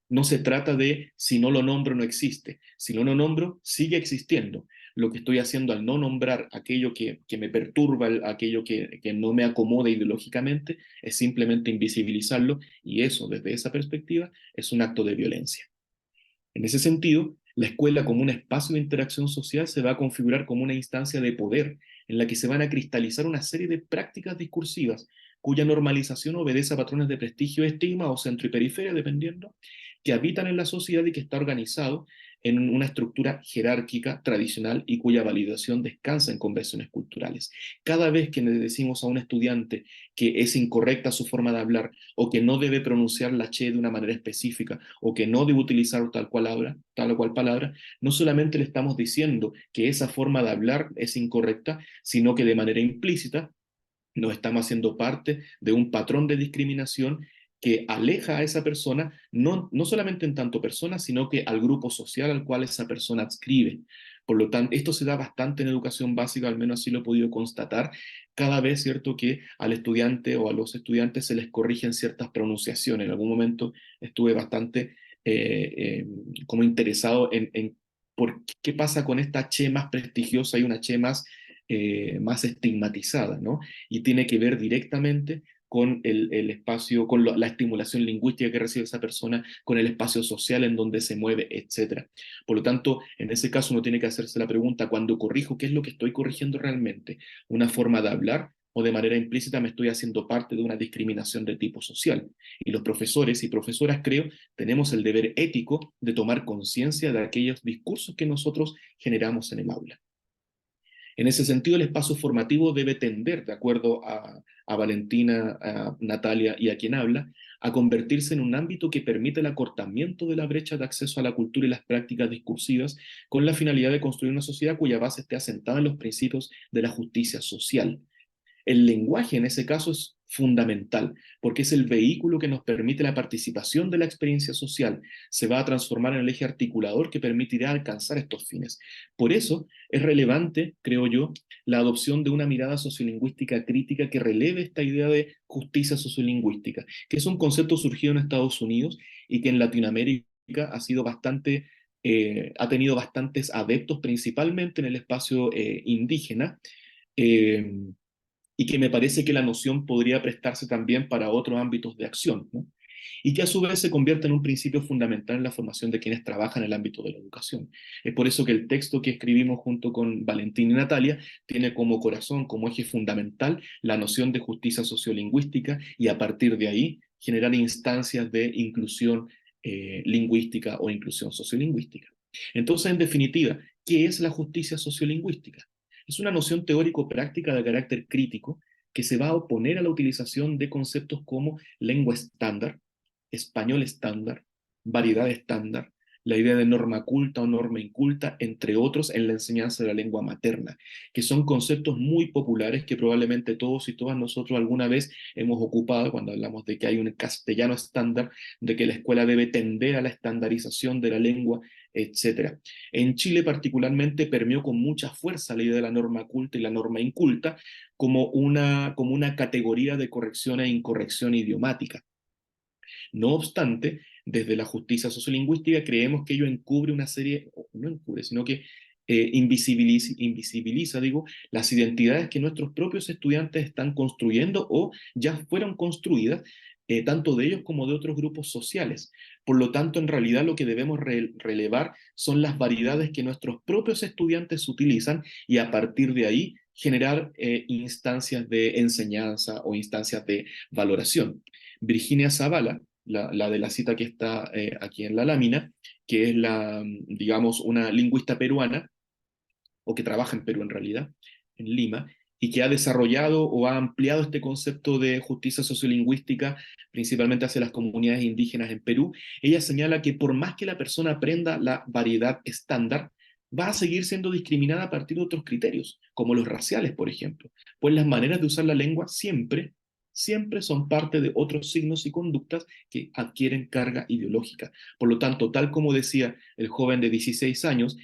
[SPEAKER 4] No se trata de si no lo nombro no existe, si no lo nombro sigue existiendo. Lo que estoy haciendo al no nombrar aquello que me perturba, aquello que no me acomoda ideológicamente, es simplemente invisibilizarlo y eso, desde esa perspectiva, es un acto de violencia. En ese sentido, la escuela como un espacio de interacción social se va a configurar como una instancia de poder en la que se van a cristalizar una serie de prácticas discursivas cuya normalización obedece a patrones de prestigio, estigma o centro y periferia, dependiendo, que habitan en la sociedad y que está organizado en una estructura jerárquica tradicional y cuya validación descansa en convenciones culturales. Cada vez que le decimos a un estudiante que es incorrecta su forma de hablar o que no debe pronunciar la che de una manera específica o que no debe utilizar tal o cual palabra, no solamente le estamos diciendo que esa forma de hablar es incorrecta, sino que de manera implícita nos estamos haciendo parte de un patrón de discriminación que aleja a esa persona, no solamente en tanto persona, sino que al grupo social al cual esa persona adscribe. Por lo tanto, esto se da bastante en educación básica, al menos así lo he podido constatar, cada vez, ¿cierto?, que al estudiante o a los estudiantes se les corrigen ciertas pronunciaciones. En algún momento estuve bastante como interesado en por qué pasa con esta che más prestigiosa y una che más estigmatizada, ¿no? Y tiene que ver directamente con el espacio, con la estimulación lingüística que recibe esa persona, con el espacio social en donde se mueve, etc. Por lo tanto, en ese caso uno tiene que hacerse la pregunta, cuando corrijo, ¿qué es lo que estoy corrigiendo realmente? ¿Una forma de hablar o de manera implícita me estoy haciendo parte de una discriminación de tipo social? Y los profesores y profesoras, creo, tenemos el deber ético de tomar conciencia de aquellos discursos que nosotros generamos en el aula. En ese sentido, el espacio formativo debe tender, de acuerdo a Valentina, a Natalia y a quien habla, a convertirse en un ámbito que permite el acortamiento de la brecha de acceso a la cultura y las prácticas discursivas con la finalidad de construir una sociedad cuya base esté asentada en los principios de la justicia social. El lenguaje en ese caso es fundamental, porque es el vehículo que nos permite la participación de la experiencia social. Se va a transformar en el eje articulador que permitirá alcanzar estos fines. Por eso es relevante, creo yo, la adopción de una mirada sociolingüística crítica que releve esta idea de justicia sociolingüística, que es un concepto surgido en Estados Unidos y que en Latinoamérica ha sido ha tenido bastantes adeptos, principalmente en el espacio indígena. Y que me parece que la noción podría prestarse también para otros ámbitos de acción, ¿no? y que a su vez se convierte en un principio fundamental en la formación de quienes trabajan en el ámbito de la educación. Es por eso que el texto que escribimos junto con Valentín y Natalia tiene como corazón, como eje fundamental, la noción de justicia sociolingüística y a partir de ahí generar instancias de inclusión lingüística o inclusión sociolingüística. Entonces, en definitiva, ¿qué es la justicia sociolingüística? Es una noción teórico-práctica de carácter crítico que se va a oponer a la utilización de conceptos como lengua estándar, español estándar, variedad estándar, la idea de norma culta o norma inculta, entre otros, en la enseñanza de la lengua materna, que son conceptos muy populares que probablemente todos y todas nosotros alguna vez hemos ocupado cuando hablamos de que hay un castellano estándar, de que la escuela debe tender a la estandarización de la lengua, etc. En Chile particularmente permeó con mucha fuerza la idea de la norma culta y la norma inculta como una categoría de corrección e incorrección idiomática. No obstante, desde la justicia sociolingüística creemos que ello encubre una serie, no encubre, sino que invisibiliza, digo, las identidades que nuestros propios estudiantes están construyendo o ya fueron construidas, tanto de ellos como de otros grupos sociales. Por lo tanto, en realidad lo que debemos relevar son las variedades que nuestros propios estudiantes utilizan y a partir de ahí generar instancias de enseñanza o instancias de valoración. Virginia Zavala, la de la cita que está aquí en la lámina, que es digamos, una lingüista peruana, o que trabaja en Perú en realidad, en Lima, y que ha desarrollado o ha ampliado este concepto de justicia sociolingüística, principalmente hacia las comunidades indígenas en Perú. Ella señala que por más que la persona aprenda la variedad estándar, va a seguir siendo discriminada a partir de otros criterios, como los raciales, por ejemplo, pues las maneras de usar la lengua siempre son parte de otros signos y conductas que adquieren carga ideológica. Por lo tanto, tal como decía el joven de 16 años,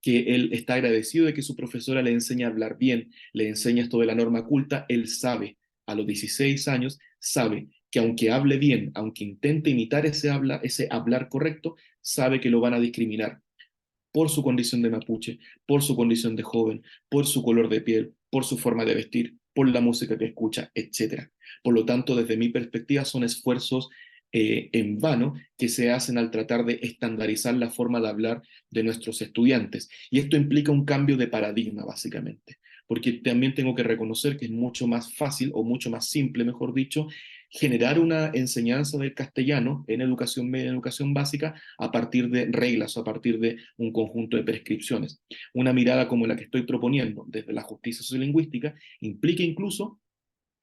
[SPEAKER 4] que él está agradecido de que su profesora le enseñe a hablar bien, le enseña esto de la norma culta, él sabe, a los 16 años, sabe que aunque hable bien, aunque intente imitar ese hablar correcto, sabe que lo van a discriminar por su condición de mapuche, por su condición de joven, por su color de piel, por su forma de vestir, por la música que escucha, etc. Por lo tanto, desde mi perspectiva, son esfuerzos en vano que se hacen al tratar de estandarizar la forma de hablar de nuestros estudiantes. Y esto implica un cambio de paradigma, básicamente, porque también tengo que reconocer que es mucho más fácil, o mucho más simple, mejor dicho, generar una enseñanza del castellano en educación media, en educación básica, a partir de reglas o a partir de un conjunto de prescripciones. Una mirada como la que estoy proponiendo desde la justicia sociolingüística implica incluso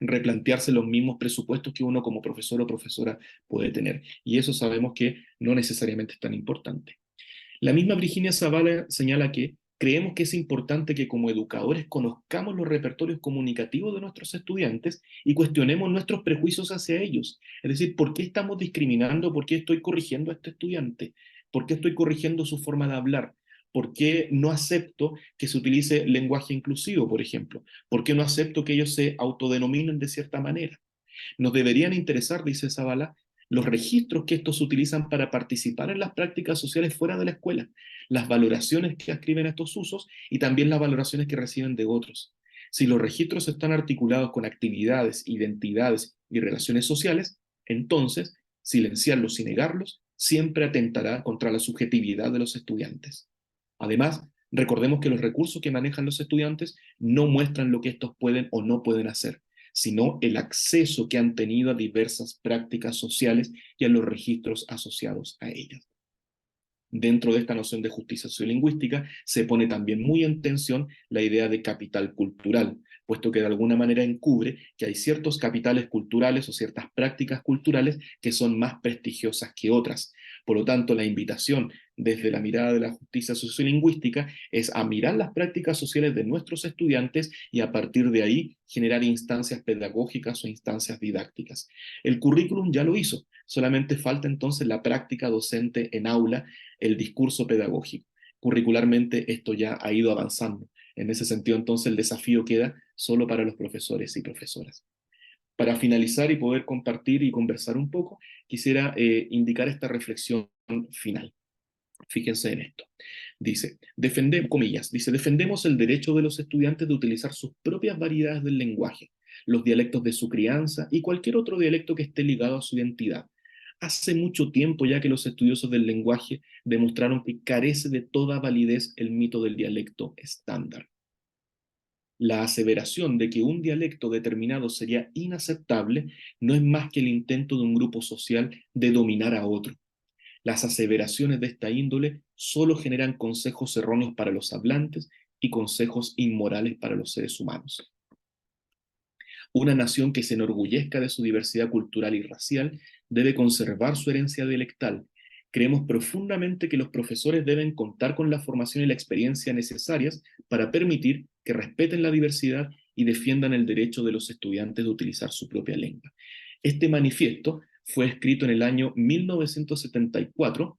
[SPEAKER 4] replantearse los mismos presupuestos que uno como profesor o profesora puede tener. Y eso sabemos que no necesariamente es tan importante. La misma Virginia Zavala señala que creemos que es importante que como educadores conozcamos los repertorios comunicativos de nuestros estudiantes y cuestionemos nuestros prejuicios hacia ellos. Es decir, ¿por qué estamos discriminando? ¿Por qué estoy corrigiendo a este estudiante? ¿Por qué estoy corrigiendo su forma de hablar? ¿Por qué no acepto que se utilice lenguaje inclusivo, por ejemplo? ¿Por qué no acepto que ellos se autodenominen de cierta manera? Nos deberían interesar, dice Zavala, los registros que estos utilizan para participar en las prácticas sociales fuera de la escuela, las valoraciones que ascriben a estos usos y también las valoraciones que reciben de otros. Si los registros están articulados con actividades, identidades y relaciones sociales, entonces silenciarlos y negarlos siempre atentará contra la subjetividad de los estudiantes. Además, recordemos que los recursos que manejan los estudiantes no muestran lo que estos pueden o no pueden hacer, sino el acceso que han tenido a diversas prácticas sociales y a los registros asociados a ellas. Dentro de esta noción de justicia sociolingüística se pone también muy en tensión la idea de capital cultural, puesto que de alguna manera encubre que hay ciertos capitales culturales o ciertas prácticas culturales que son más prestigiosas que otras. Por lo tanto, la invitación desde la mirada de la justicia sociolingüística es a mirar las prácticas sociales de nuestros estudiantes y a partir de ahí generar instancias pedagógicas o instancias didácticas. El currículum ya lo hizo, solamente falta entonces la práctica docente en aula, el discurso pedagógico. Curricularmente esto ya ha ido avanzando. En ese sentido, entonces, el desafío queda solo para los profesores y profesoras. Para finalizar y poder compartir y conversar un poco, quisiera indicar esta reflexión final. Fíjense en esto. Dice, defendemos el derecho de los estudiantes de utilizar sus propias variedades del lenguaje, los dialectos de su crianza y cualquier otro dialecto que esté ligado a su identidad, Hace mucho tiempo ya que los estudiosos del lenguaje demostraron que carece de toda validez el mito del dialecto estándar. La aseveración de que un dialecto determinado sería inaceptable no es más que el intento de un grupo social de dominar a otro. Las aseveraciones de esta índole solo generan consejos erróneos para los hablantes y consejos inmorales para los seres humanos. Una nación que se enorgullezca de su diversidad cultural y racial debe conservar su herencia dialectal. Creemos profundamente que los profesores deben contar con la formación y la experiencia necesarias para permitir que respeten la diversidad y defiendan el derecho de los estudiantes de utilizar su propia lengua. Este manifiesto fue escrito en el año 1974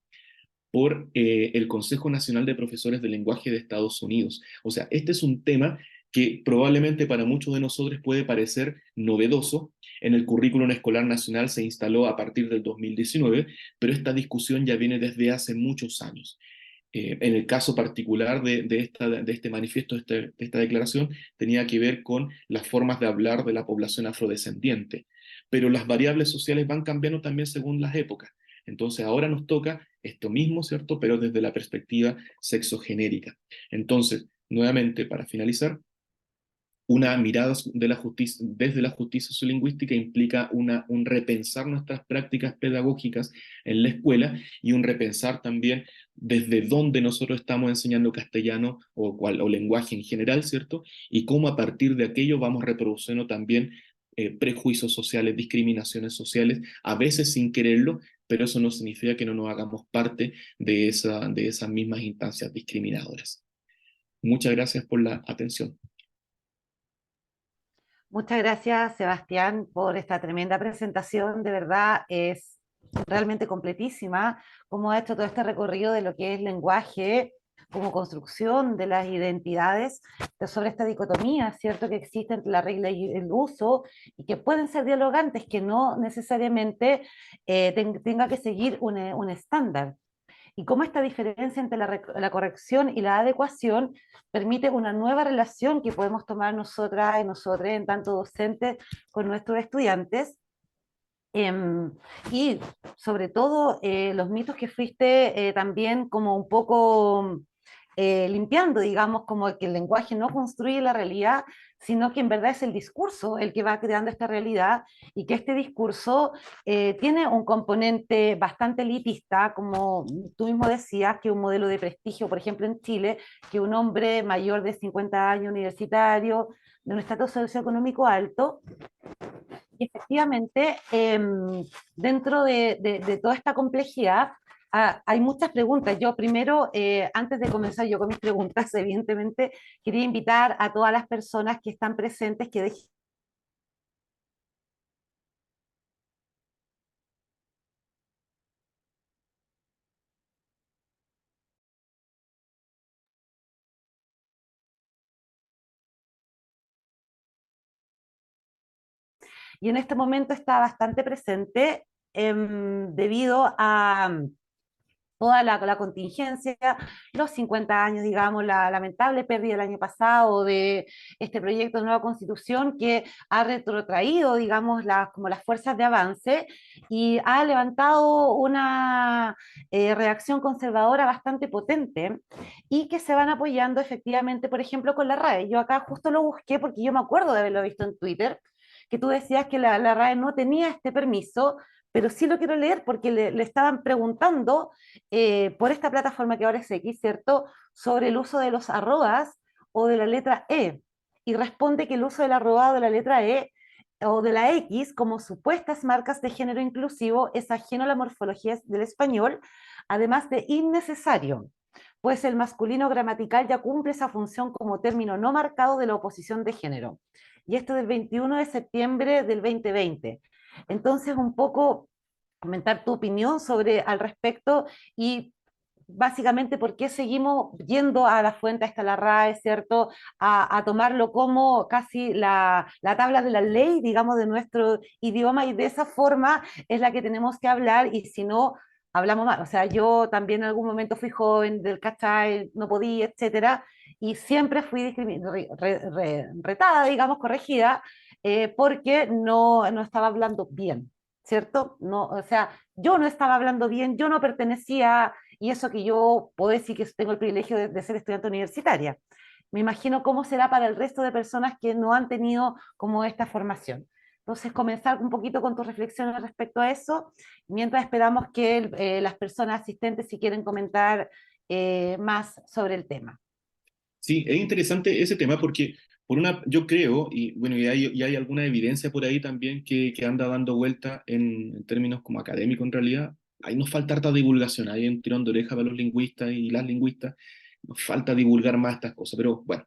[SPEAKER 4] por el Consejo Nacional de Profesores de Lenguaje de Estados Unidos. O sea, este es un tema que probablemente para muchos de nosotros puede parecer novedoso. En el currículum escolar nacional se instaló a partir del 2019, pero esta discusión ya viene desde hace muchos años. En el caso particular de este manifiesto, de esta declaración, tenía que ver con las formas de hablar de la población afrodescendiente, pero las variables sociales van cambiando también según las épocas. Entonces ahora nos toca esto mismo, ¿cierto? Pero desde la perspectiva sexogenérica. Entonces, nuevamente, para finalizar, una mirada de la justicia, desde la justicia sociolingüística implica un repensar nuestras prácticas pedagógicas en la escuela y un repensar también desde dónde nosotros estamos enseñando castellano o lenguaje en general, ¿cierto? Y cómo a partir de aquello vamos reproduciendo también prejuicios sociales, discriminaciones sociales, a veces sin quererlo, pero eso no significa que no nos hagamos parte de esas mismas instancias discriminadoras. Muchas gracias por la atención.
[SPEAKER 3] Muchas gracias, Sebastián, por esta tremenda presentación. De verdad, es realmente completísima cómo ha hecho todo este recorrido de lo que es lenguaje como construcción de las identidades, sobre esta dicotomía, ¿cierto?, que existe entre la regla y el uso, y que pueden ser dialogantes, que no necesariamente tenga que seguir un estándar. Y cómo esta diferencia entre la corrección y la adecuación permite una nueva relación que podemos tomar nosotras y nosotros, en tanto docentes, con nuestros estudiantes. Y sobre todo los mitos que fuiste también como un poco limpiando, digamos, como que el lenguaje no construye la realidad, sino que en verdad es el discurso el que va creando esta realidad, y que este discurso tiene un componente bastante elitista, como tú mismo decías, que un modelo de prestigio, por ejemplo en Chile, que un hombre mayor de 50 años universitario, de un estatus socioeconómico alto. Y efectivamente, dentro de toda esta complejidad, hay muchas preguntas. Yo primero, antes de comenzar yo con mis preguntas, evidentemente, quería invitar a todas las personas que están presentes que dejen y en este momento está bastante presente debido a toda la contingencia, los 50 años, digamos, la lamentable pérdida el año pasado de este proyecto de nueva constitución que ha retrotraído, digamos, como las fuerzas de avance, y ha levantado una reacción conservadora bastante potente, y que se van apoyando efectivamente, por ejemplo, con la RAE. Yo acá justo lo busqué porque yo me acuerdo de haberlo visto en Twitter, que tú decías que la RAE no tenía este permiso, pero sí lo quiero leer porque le estaban preguntando por esta plataforma que ahora es X, ¿cierto?, sobre el uso de los arrobas o de la letra E. Y responde que el uso del arroba o de la letra E o de la X como supuestas marcas de género inclusivo es ajeno a la morfología del español, además de innecesario, pues el masculino gramatical ya cumple esa función como término no marcado de la oposición de género. Y esto del 21 de septiembre del 2020. Entonces, un poco comentar tu opinión sobre al respecto, y básicamente por qué seguimos yendo a la fuente, hasta la RAE, ¿cierto?, a tomarlo como casi la tabla de la ley, digamos, de nuestro idioma, y de esa forma es la que tenemos que hablar, y si no, hablamos mal. O sea, yo también en algún momento fui joven, del ¿cachai?, no podía, etcétera, y siempre fui retada, digamos, corregida, porque no estaba hablando bien, ¿cierto? No, o sea, yo no estaba hablando bien, yo no pertenecía, y eso que yo puedo decir que tengo el privilegio de ser estudiante universitaria. Me imagino cómo será para el resto de personas que no han tenido como esta formación. Entonces, comenzar un poquito con tus reflexiones respecto a eso, mientras esperamos que las personas asistentes si quieren comentar más sobre el tema.
[SPEAKER 4] Sí, es interesante ese tema porque, yo creo, y bueno, y hay alguna evidencia por ahí también que anda dando vuelta en términos como académicos en realidad. Ahí nos falta harta divulgación, hay un tirón de oreja para los lingüistas y las lingüistas, nos falta divulgar más estas cosas, pero bueno,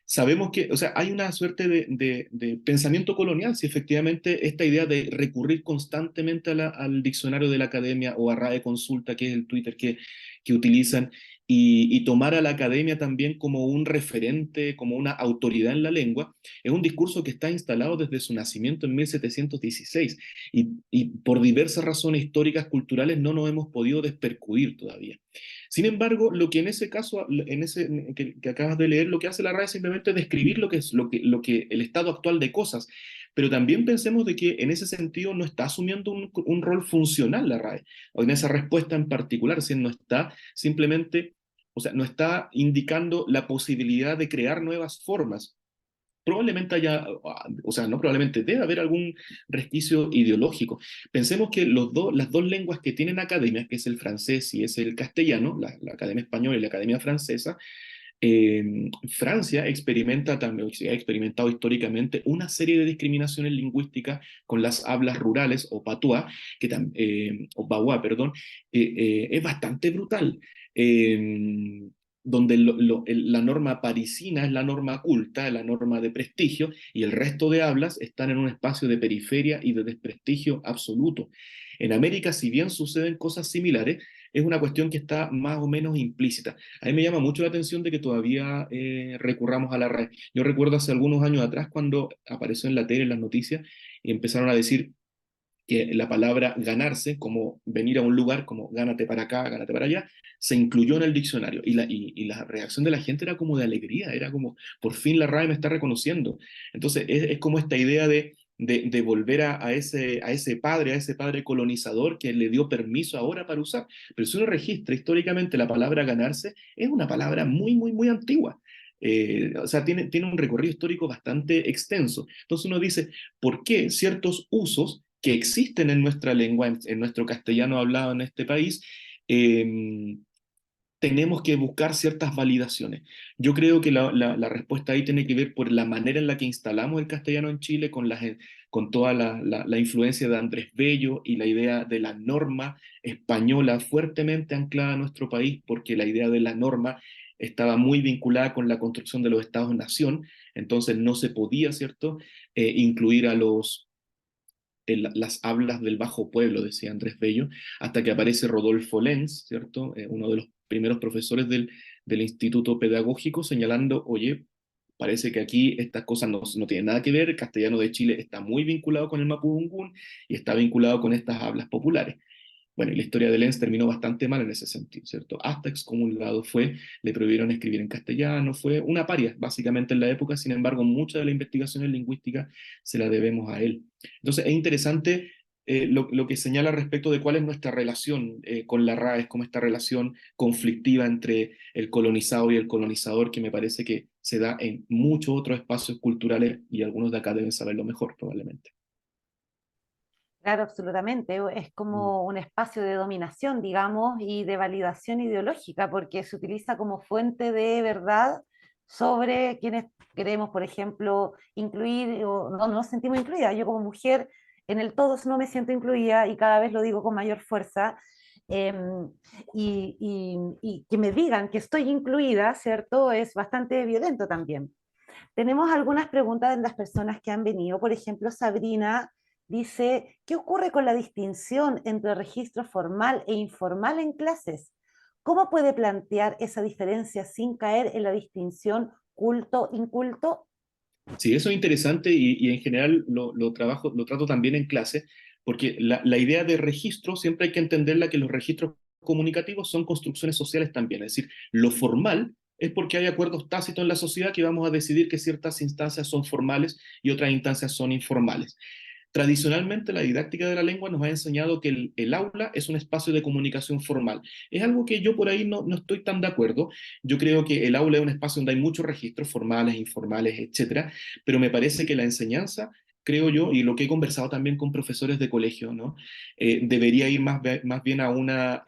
[SPEAKER 4] sabemos que, o sea, hay una suerte de pensamiento colonial, si efectivamente esta idea de recurrir constantemente al diccionario de la academia o a RAE Consulta, que es el Twitter que utilizan, y tomar a la academia también como un referente, como una autoridad en la lengua, es un discurso que está instalado desde su nacimiento en 1716 y por diversas razones históricas, culturales, no nos hemos podido despercudir todavía. Sin embargo, lo que en ese caso, en ese que acabas de leer, lo que hace la RAE es simplemente describir lo que es lo que el estado actual de cosas. Pero también pensemos de que en ese sentido no está asumiendo un rol funcional la RAE, o en esa respuesta en particular, si no está simplemente, o sea, no está indicando la posibilidad de crear nuevas formas. Probablemente haya, o sea, no probablemente, debe haber algún resquicio ideológico. Pensemos que las dos lenguas que tienen academias, que es el francés y es el castellano, la Academia Española y la Academia Francesa, Francia experimenta también, ha experimentado históricamente una serie de discriminaciones lingüísticas con las hablas rurales o patois, o patois, perdón, es bastante brutal. Donde la norma parisina es la norma culta, la norma de prestigio, y el resto de hablas están en un espacio de periferia y de desprestigio absoluto. En América, si bien suceden cosas similares, es una cuestión que está más o menos implícita. A mí me llama mucho la atención de que todavía recurramos a la RAE. Yo recuerdo hace algunos años atrás cuando apareció en la tele, en las noticias, y empezaron a decir que la palabra ganarse, como venir a un lugar, como gánate para acá, gánate para allá, se incluyó en el diccionario. Y la reacción de la gente era como de alegría, era como, por fin la RAE me está reconociendo. Entonces, es como esta idea de volver a ese padre colonizador que le dio permiso ahora para usar. Pero si uno registra históricamente la palabra ganarse, es una palabra muy, muy, muy antigua. O sea, tiene un recorrido histórico bastante extenso. Entonces uno dice, ¿por qué ciertos usos que existen en nuestra lengua, en nuestro castellano hablado en este país, eh, tenemos que buscar ciertas validaciones? Yo creo que la respuesta ahí tiene que ver por la manera en la que instalamos el castellano en Chile, con toda la influencia de Andrés Bello y la idea de la norma española fuertemente anclada a nuestro país, porque la idea de la norma estaba muy vinculada con la construcción de los estados-nación, entonces no se podía, ¿cierto?, incluir a las hablas del bajo pueblo, decía Andrés Bello, hasta que aparece Rodolfo Lenz, ¿cierto? Uno de los primeros profesores del Instituto Pedagógico, señalando, oye, parece que aquí estas cosas no tienen nada que ver, el castellano de Chile está muy vinculado con el mapudungún y está vinculado con estas hablas populares. Bueno, y la historia de Lenz terminó bastante mal en ese sentido, ¿cierto? Hasta excomulgado fue, le prohibieron escribir en castellano, fue una paria, básicamente, en la época. Sin embargo, mucha de la investigación en lingüística se la debemos a él. Entonces, es interesante lo que señala respecto de cuál es nuestra relación con la RAE, es como esta relación conflictiva entre el colonizado y el colonizador, que me parece que se da en muchos otros espacios culturales, y algunos de acá deben saberlo mejor, probablemente.
[SPEAKER 3] Claro, absolutamente. Es como un espacio de dominación, digamos, y de validación ideológica, porque se utiliza como fuente de verdad sobre quienes queremos, por ejemplo, incluir o no nos sentimos incluidas. Yo como mujer en el todos no me siento incluida y cada vez lo digo con mayor fuerza. Y que me digan que estoy incluida, ¿cierto? Es bastante violento también. Tenemos algunas preguntas de las personas que han venido. Por ejemplo, Sabrina dice, ¿qué ocurre con la distinción entre registro formal e informal en clases? ¿Cómo puede plantear esa diferencia sin caer en la distinción culto-inculto?
[SPEAKER 4] Sí, eso es interesante y en general lo trato también en clase, porque la idea de registro siempre hay que entenderla, que los registros comunicativos son construcciones sociales también. Es decir, lo formal es porque hay acuerdos tácitos en la sociedad que vamos a decidir que ciertas instancias son formales y otras instancias son informales. Tradicionalmente, la didáctica de la lengua nos ha enseñado que el aula es un espacio de comunicación formal. Es algo que yo por ahí no estoy tan de acuerdo. Yo creo que el aula es un espacio donde hay muchos registros formales, informales, etcétera, pero me parece que la enseñanza, creo yo, y lo que he conversado también con profesores de colegio, ¿no? Debería ir más bien a una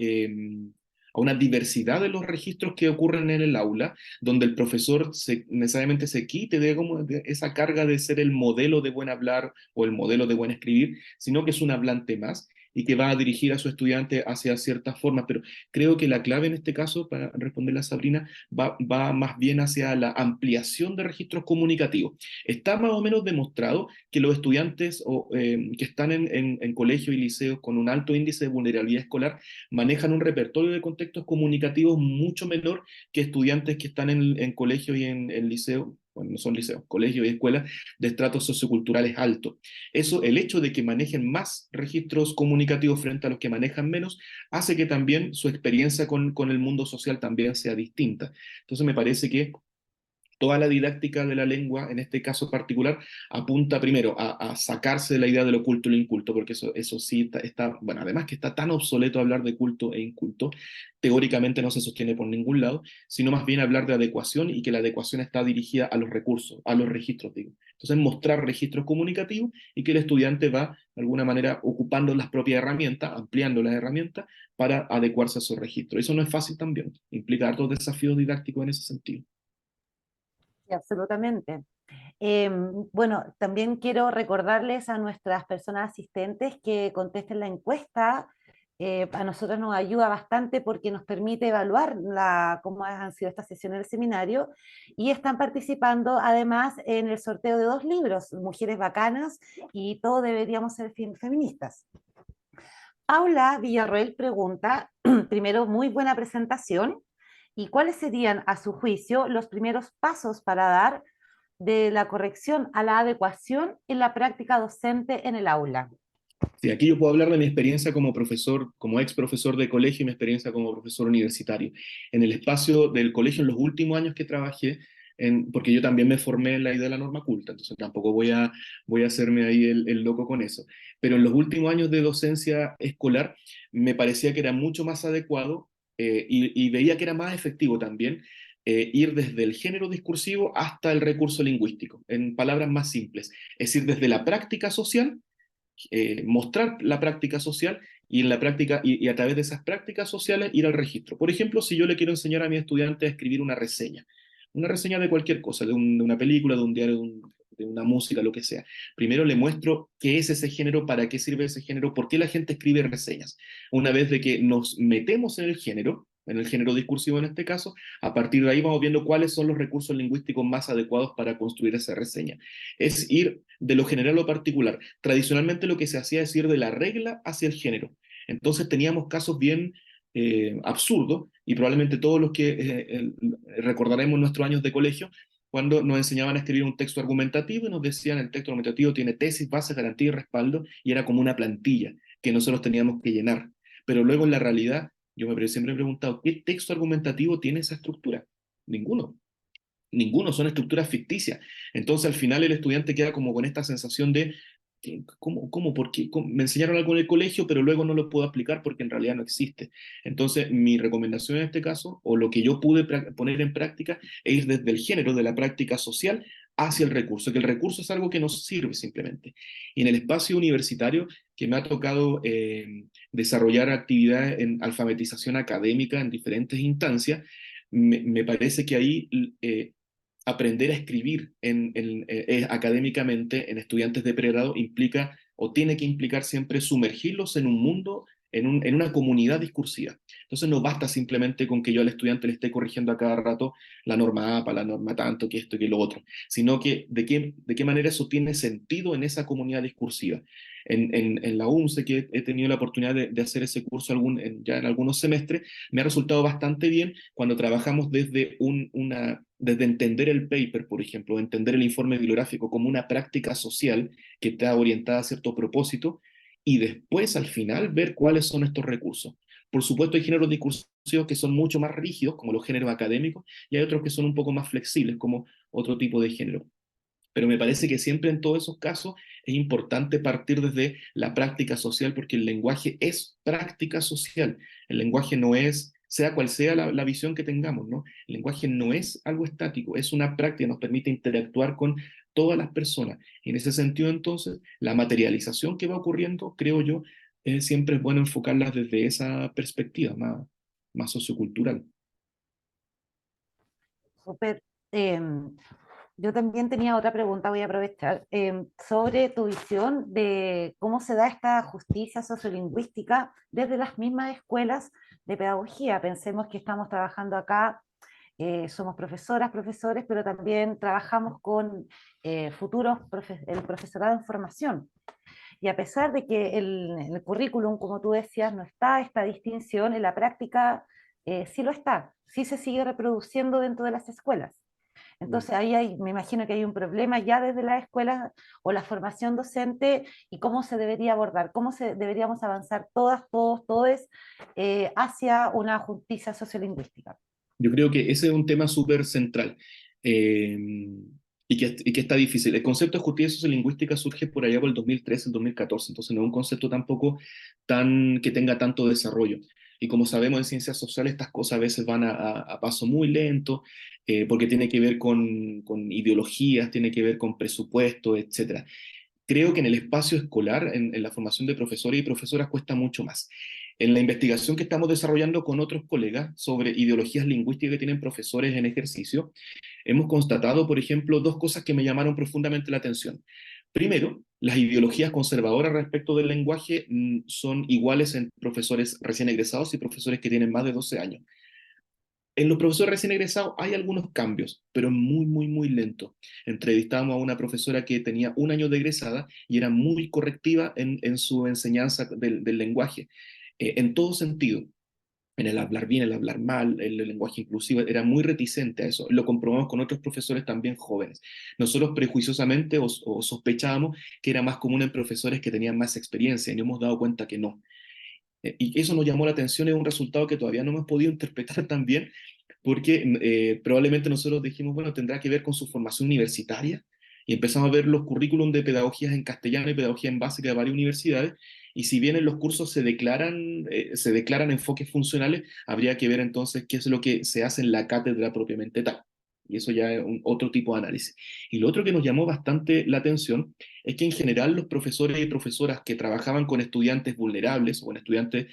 [SPEAKER 4] diversidad de los registros que ocurren en el aula, donde el profesor necesariamente se quite de esa carga de ser el modelo de buen hablar o el modelo de buen escribir, sino que es un hablante más y que va a dirigir a su estudiante hacia ciertas formas. Pero creo que la clave en este caso, para responderle a Sabrina, va más bien hacia la ampliación de registros comunicativos. Está más o menos demostrado que los estudiantes que están en colegios y liceos con un alto índice de vulnerabilidad escolar manejan un repertorio de contextos comunicativos mucho menor que estudiantes que están en colegios y en liceos, bueno, no son liceos, colegios y escuelas de estratos socioculturales altos. Eso, el hecho de que manejen más registros comunicativos frente a los que manejan menos, hace que también su experiencia con el mundo social también sea distinta. Entonces me parece que toda la didáctica de la lengua, en este caso particular, apunta primero a sacarse de la idea de lo culto y lo inculto, porque eso sí bueno, además que está tan obsoleto hablar de culto e inculto, teóricamente no se sostiene por ningún lado, sino más bien hablar de adecuación y que la adecuación está dirigida a los recursos, a los registros, digo. Entonces, mostrar registros comunicativos y que el estudiante va, de alguna manera, ocupando las propias herramientas, ampliando las herramientas para adecuarse a esos registros. Eso no es fácil también, implica hartos desafíos didácticos en ese sentido.
[SPEAKER 3] Sí, absolutamente. Bueno, también quiero recordarles a nuestras personas asistentes que contesten la encuesta. A nosotros nos ayuda bastante porque nos permite evaluar cómo han sido estas sesiones del seminario y están participando además en el sorteo de 2 libros, Mujeres Bacanas y Todos deberíamos ser feministas. Paula Villarroel pregunta, primero, muy buena presentación, ¿y cuáles serían, a su juicio, los primeros pasos para dar de la corrección a la adecuación en la práctica docente en el aula?
[SPEAKER 4] Sí, aquí yo puedo hablar de mi experiencia como profesor, como ex profesor de colegio y mi experiencia como profesor universitario. En el espacio del colegio, en los últimos años que trabajé, porque yo también me formé en la idea de la norma culta, entonces tampoco voy a hacerme ahí el loco con eso. Pero en los últimos años de docencia escolar me parecía que era mucho más adecuado y veía que era más efectivo también ir desde el género discursivo hasta el recurso lingüístico, en palabras más simples. Es decir, desde la práctica social mostrar la práctica social y, en la práctica, y a través de esas prácticas sociales ir al registro. Por ejemplo, si yo le quiero enseñar a mi estudiante a escribir una reseña de cualquier cosa, de una película, de un diario, de una música, lo que sea. Primero le muestro qué es ese género, para qué sirve ese género, por qué la gente escribe reseñas. Una vez de que nos metemos en el género discursivo en este caso, a partir de ahí vamos viendo cuáles son los recursos lingüísticos más adecuados para construir esa reseña. Es ir de lo general a lo particular. Tradicionalmente lo que se hacía es ir de la regla hacia el género. Entonces teníamos casos bien absurdos, y probablemente todos los que recordaremos nuestros años de colegio, cuando nos enseñaban a escribir un texto argumentativo y nos decían el texto argumentativo tiene tesis, base, garantía y respaldo, y era como una plantilla que nosotros teníamos que llenar. Pero luego en la realidad, siempre me he preguntado, ¿qué texto argumentativo tiene esa estructura? Ninguno. Ninguno, son estructuras ficticias. Entonces al final el estudiante queda como con esta sensación de, ¿cómo? ¿Por qué? Me enseñaron algo en el colegio, pero luego no lo puedo aplicar porque en realidad no existe. Entonces mi recomendación en este caso, o lo que yo pude poner en práctica, es ir desde el género de la práctica social hacia el recurso, que el recurso es algo que nos sirve simplemente. Y en el espacio universitario, que me ha tocado desarrollar actividades en alfabetización académica en diferentes instancias, me parece que ahí aprender a escribir académicamente en estudiantes de pregrado implica o tiene que implicar siempre sumergirlos en un mundo, en una comunidad discursiva. Entonces no basta simplemente con que yo al estudiante le esté corrigiendo a cada rato la norma APA, la norma tanto, que esto, que lo otro, sino que de qué manera eso tiene sentido en esa comunidad discursiva. En la UNCE, que he tenido la oportunidad de hacer ese curso ya en algunos semestres, me ha resultado bastante bien cuando trabajamos desde entender el paper, por ejemplo, entender el informe bibliográfico como una práctica social que está orientada a cierto propósito, y después, al final, ver cuáles son estos recursos. Por supuesto, hay géneros discursivos que son mucho más rígidos, como los géneros académicos, y hay otros que son un poco más flexibles, como otro tipo de género. Pero me parece que siempre en todos esos casos es importante partir desde la práctica social, porque el lenguaje es práctica social. El lenguaje no es, sea cual sea la visión que tengamos, ¿no? El lenguaje no es algo estático, es una práctica, nos permite interactuar con todas las personas. Y en ese sentido, entonces, la materialización que va ocurriendo, creo yo, siempre es bueno enfocarla desde esa perspectiva más sociocultural.
[SPEAKER 3] Súper. Yo también tenía otra pregunta, voy a aprovechar, sobre tu visión de cómo se da esta justicia sociolingüística desde las mismas escuelas de pedagogía. Pensemos que estamos trabajando acá, somos profesoras, profesores, pero también trabajamos con el profesorado en formación. Y a pesar de que en el currículum, como tú decías, no está esta distinción, en la práctica sí lo está, sí se sigue reproduciendo dentro de las escuelas. Entonces me imagino que hay un problema ya desde la escuela o la formación docente y cómo se debería abordar, deberíamos avanzar todas, todos, todes hacia una justicia sociolingüística.
[SPEAKER 4] Yo creo que ese es un tema súper central, eh, y que está difícil. El concepto de justicia sociolingüística surge por allá por el 2013, el 2014, entonces no es un concepto tampoco que tenga tanto desarrollo. Y como sabemos en ciencias sociales, estas cosas a veces van a paso muy lento, porque tiene que ver con ideologías, tiene que ver con presupuestos, etcétera. Creo que en el espacio escolar, en la formación de profesores y profesoras, cuesta mucho más. En la investigación que estamos desarrollando con otros colegas sobre ideologías lingüísticas que tienen profesores en ejercicio, hemos constatado, por ejemplo, dos cosas que me llamaron profundamente la atención. Primero, las ideologías conservadoras respecto del lenguaje son iguales en profesores recién egresados y profesores que tienen más de 12 años. En los profesores recién egresados hay algunos cambios, pero muy, muy, muy lento. Entrevistamos a una profesora que tenía 1 año de egresada y era muy correctiva en su enseñanza del lenguaje, en todo sentido. En el hablar bien, el hablar mal, el lenguaje inclusivo, era muy reticente a eso. Lo comprobamos con otros profesores también jóvenes. Nosotros prejuiciosamente o sospechábamos que era más común en profesores que tenían más experiencia y nos hemos dado cuenta que no. Y eso nos llamó la atención, es un resultado que todavía no hemos podido interpretar tan bien, porque probablemente nosotros dijimos, bueno, tendrá que ver con su formación universitaria, y empezamos a ver los currículum de pedagogías en castellano y pedagogía en básica de varias universidades, y si bien en los cursos se declaran enfoques funcionales, habría que ver entonces qué es lo que se hace en la cátedra propiamente tal. Y eso ya es otro tipo de análisis. Y lo otro que nos llamó bastante la atención es que en general los profesores y profesoras que trabajaban con estudiantes vulnerables o con estudiantes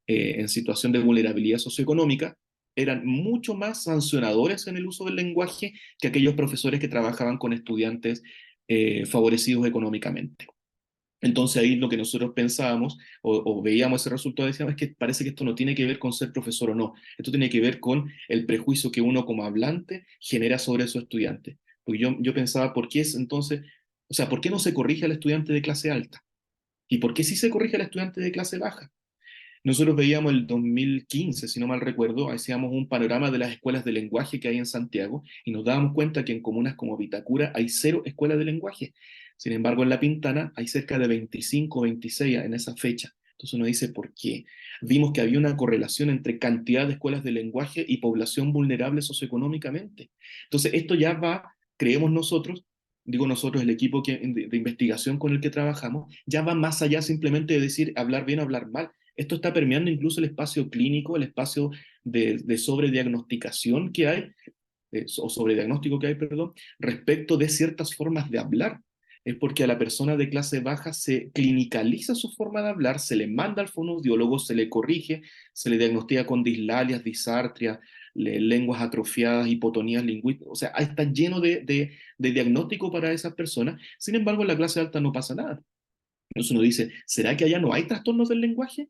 [SPEAKER 4] en situación de vulnerabilidad socioeconómica eran mucho más sancionadores en el uso del lenguaje que aquellos profesores que trabajaban con estudiantes favorecidos económicamente. Entonces ahí lo que nosotros pensábamos o veíamos ese resultado, decíamos, es que parece que esto no tiene que ver con ser profesor o no, esto tiene que ver con el prejuicio que uno como hablante genera sobre su estudiante. Porque yo pensaba, ¿por qué es entonces, o sea, por qué no se corrige al estudiante de clase alta? ¿Y por qué sí se corrige al estudiante de clase baja? Nosotros veíamos el 2015, si no mal recuerdo, hacíamos un panorama de las escuelas de lenguaje que hay en Santiago y nos dábamos cuenta que en comunas como Vitacura hay 0 escuelas de lenguaje. Sin embargo, en La Pintana hay cerca de 25 o 26 en esa fecha. Entonces uno dice, ¿por qué? Vimos que había una correlación entre cantidad de escuelas de lenguaje y población vulnerable socioeconómicamente. Entonces esto ya va, creemos nosotros, digo nosotros, el equipo de investigación con el que trabajamos, ya va más allá simplemente de decir hablar bien o hablar mal. Esto está permeando incluso el espacio clínico, el espacio de sobrediagnosticación que hay, o sobrediagnóstico que hay, perdón, respecto de ciertas formas de hablar. Es porque a la persona de clase baja se clinicaliza su forma de hablar, se le manda al fonoaudiólogo, se le corrige, se le diagnostica con dislalias, disartrias, lenguas atrofiadas, hipotonías lingüísticas. O sea, está lleno de diagnóstico para esas personas. Sin embargo, en la clase alta no pasa nada. Entonces uno dice, ¿será que allá no hay trastornos del lenguaje?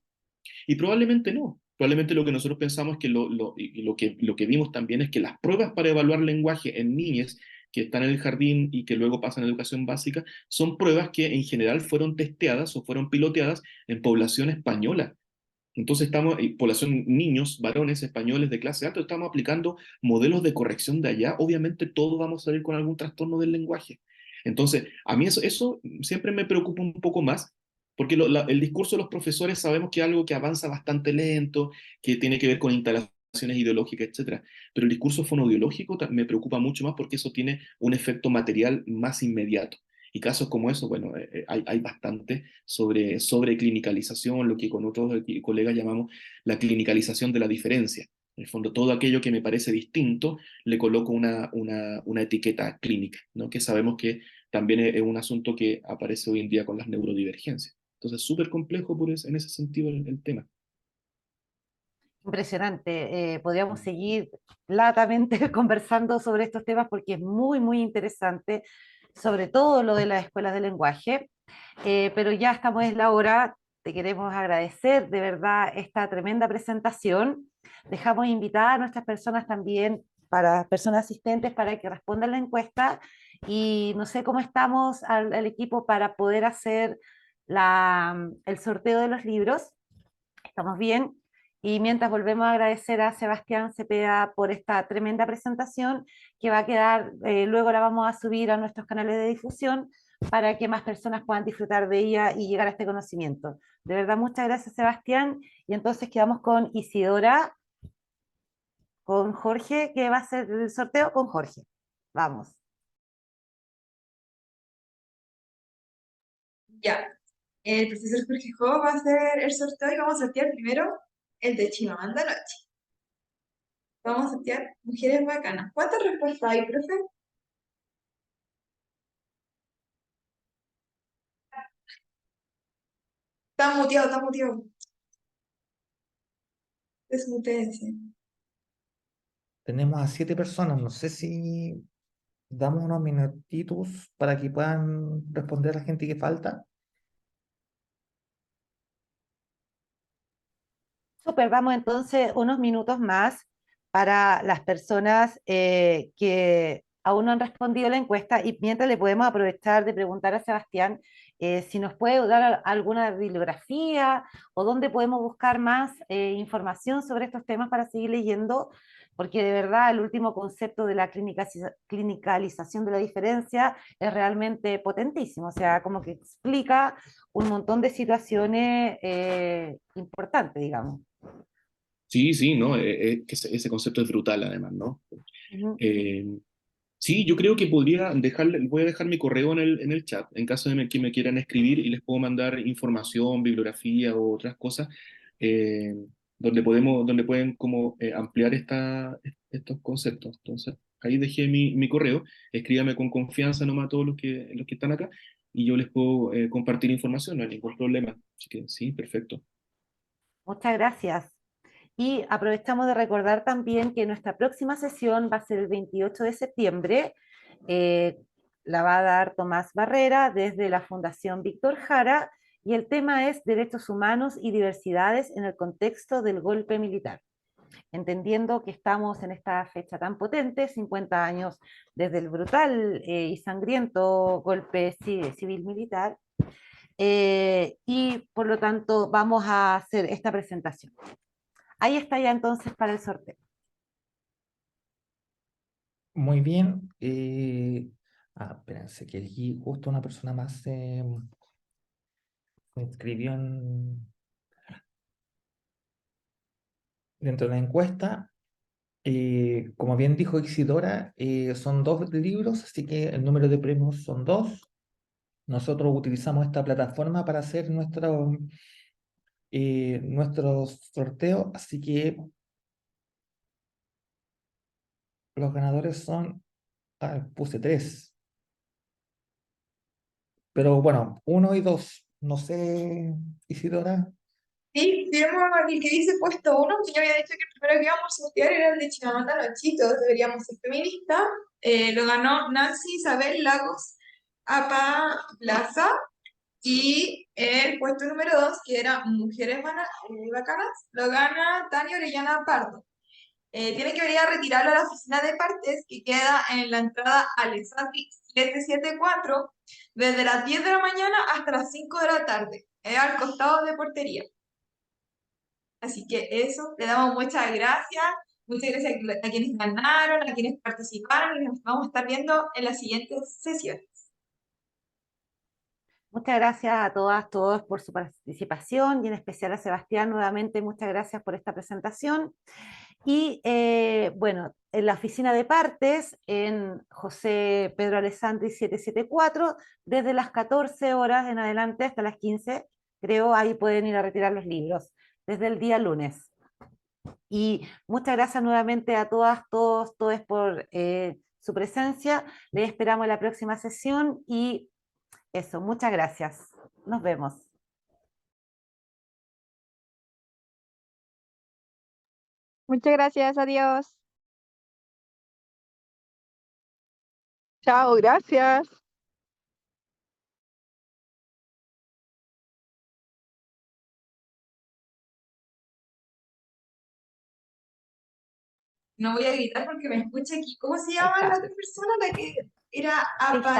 [SPEAKER 4] Y probablemente no. Probablemente lo que nosotros pensamos es que lo que vimos también es que las pruebas para evaluar lenguaje en niñas que están en el jardín y que luego pasan a educación básica son pruebas que en general fueron testeadas o fueron piloteadas en población española. Entonces estamos, población niños, varones españoles de clase alta, estamos aplicando modelos de corrección de allá. Obviamente todos vamos a salir con algún trastorno del lenguaje. Entonces, a mí eso siempre me preocupa un poco más, porque el discurso de los profesores sabemos que es algo que avanza bastante lento, que tiene que ver con instalación ideológicas, etcétera. Pero el discurso fonoaudiológico me preocupa mucho más porque eso tiene un efecto material más inmediato. Y casos como eso, bueno, hay bastante sobre clinicalización, lo que con otros colegas llamamos la clinicalización de la diferencia. En el fondo, todo aquello que me parece distinto, le coloco una etiqueta clínica, ¿no? Que sabemos que también es un asunto que aparece hoy en día con las neurodivergencias. Entonces, súper complejo en ese sentido el tema.
[SPEAKER 3] Impresionante. Podríamos seguir latamente conversando sobre estos temas porque es muy, muy interesante, sobre todo lo de las escuelas de lenguaje. Pero ya estamos en la hora. Te queremos agradecer de verdad esta tremenda presentación. Dejamos invitar a nuestras personas también, para personas asistentes, para que respondan la encuesta. Y no sé cómo estamos al equipo para poder hacer el sorteo de los libros. ¿Estamos bien? Y mientras volvemos a agradecer a Sebastián Cepeda por esta tremenda presentación, que va a quedar, luego la vamos a subir a nuestros canales de difusión para que más personas puedan disfrutar de ella y llegar a este conocimiento. De verdad, muchas gracias, Sebastián. Y entonces quedamos con Isidora, con Jorge, que va a hacer el sorteo con Jorge. Vamos.
[SPEAKER 2] Ya. El profesor Jorge Jo va a hacer el sorteo y vamos a sortear primero el de Chimamanda Noche. Vamos a sortear Mujeres Bacanas. ¿Cuántas respuestas hay, profe? Está muteado, está muteado. Desmutéense.
[SPEAKER 5] Tenemos a 7 personas, no sé si damos unos minutitos para que puedan responder a la gente que falta.
[SPEAKER 3] Súper, vamos entonces unos minutos más para las personas que aún no han respondido la encuesta y mientras le podemos aprovechar de preguntar a Sebastián si nos puede dar alguna bibliografía o dónde podemos buscar más información sobre estos temas para seguir leyendo, porque de verdad el último concepto de la clinicalización de la diferencia es realmente potentísimo, o sea, como que explica un montón de situaciones importantes, digamos.
[SPEAKER 4] Sí, sí, ¿no? Que ese concepto es brutal además, ¿no?
[SPEAKER 3] Ujú.
[SPEAKER 4] Eh, sí, yo creo que voy a dejar mi correo en el chat, en caso de que me quieran escribir y les puedo mandar información, bibliografía o otras cosas, eh, donde pueden como ampliar estos conceptos. Entonces, ahí dejé mi correo, escríbame con confianza nomás a todos los que están acá y yo les puedo compartir información, no hay ningún problema. Así que sí, perfecto.
[SPEAKER 3] Muchas gracias. Y aprovechamos de recordar también que nuestra próxima sesión va a ser el 28 de septiembre. eh, la va a dar Tomás Barrera desde la Fundación Víctor Jara y el tema es Derechos Humanos y Diversidades en el contexto del golpe militar. Entendiendo que estamos en esta fecha tan potente, 50 años desde el brutal y sangriento golpe civil-militar, y por lo tanto vamos a hacer esta presentación. Ahí está ya entonces para el sorteo.
[SPEAKER 5] Muy bien. Espérense, que aquí justo una persona más se inscribió dentro de la encuesta. Como bien dijo Isidora, son 2 libros, así que el número de premios son 2. Nosotros utilizamos esta plataforma para hacer nuestro sorteo, así que los ganadores son, puse 3, pero bueno, 1 y 2, no sé, Isidora.
[SPEAKER 2] Sí, tenemos el que dice puesto uno, que yo había dicho que el primero que íbamos a sortear era el de Chimamanda Nochitos, deberíamos ser feministas. Lo ganó Nancy Isabel Lagos Apa Plaza. Y el puesto número 2, que era Mujeres Bacanas, lo gana Tania Orellana Pardo. Tiene que venir a retirarlo a la oficina de partes que queda en la entrada Alessandri 774 desde las 10 de la mañana hasta las 5 de la tarde, al costado de portería. Así que eso, le damos muchas gracias a quienes ganaron, a quienes participaron y nos vamos a estar viendo en la siguiente sesión.
[SPEAKER 3] Muchas gracias a todas, todos por su participación y en especial a Sebastián nuevamente, muchas gracias por esta presentación. Y bueno, en la oficina de partes, en José Pedro Alessandri 774, desde las 14 horas en adelante hasta las 15, creo, ahí pueden ir a retirar los libros, desde el día lunes. Y muchas gracias nuevamente a todas, todos, todos por su presencia. Les esperamos en la próxima sesión y eso, muchas gracias. Nos vemos.
[SPEAKER 6] Muchas gracias, adiós. Chao, gracias.
[SPEAKER 2] No voy a gritar porque me escucha aquí. ¿Cómo se
[SPEAKER 3] Ahí
[SPEAKER 2] llama la
[SPEAKER 3] está.
[SPEAKER 2] otra persona? La que era
[SPEAKER 3] Ahí está.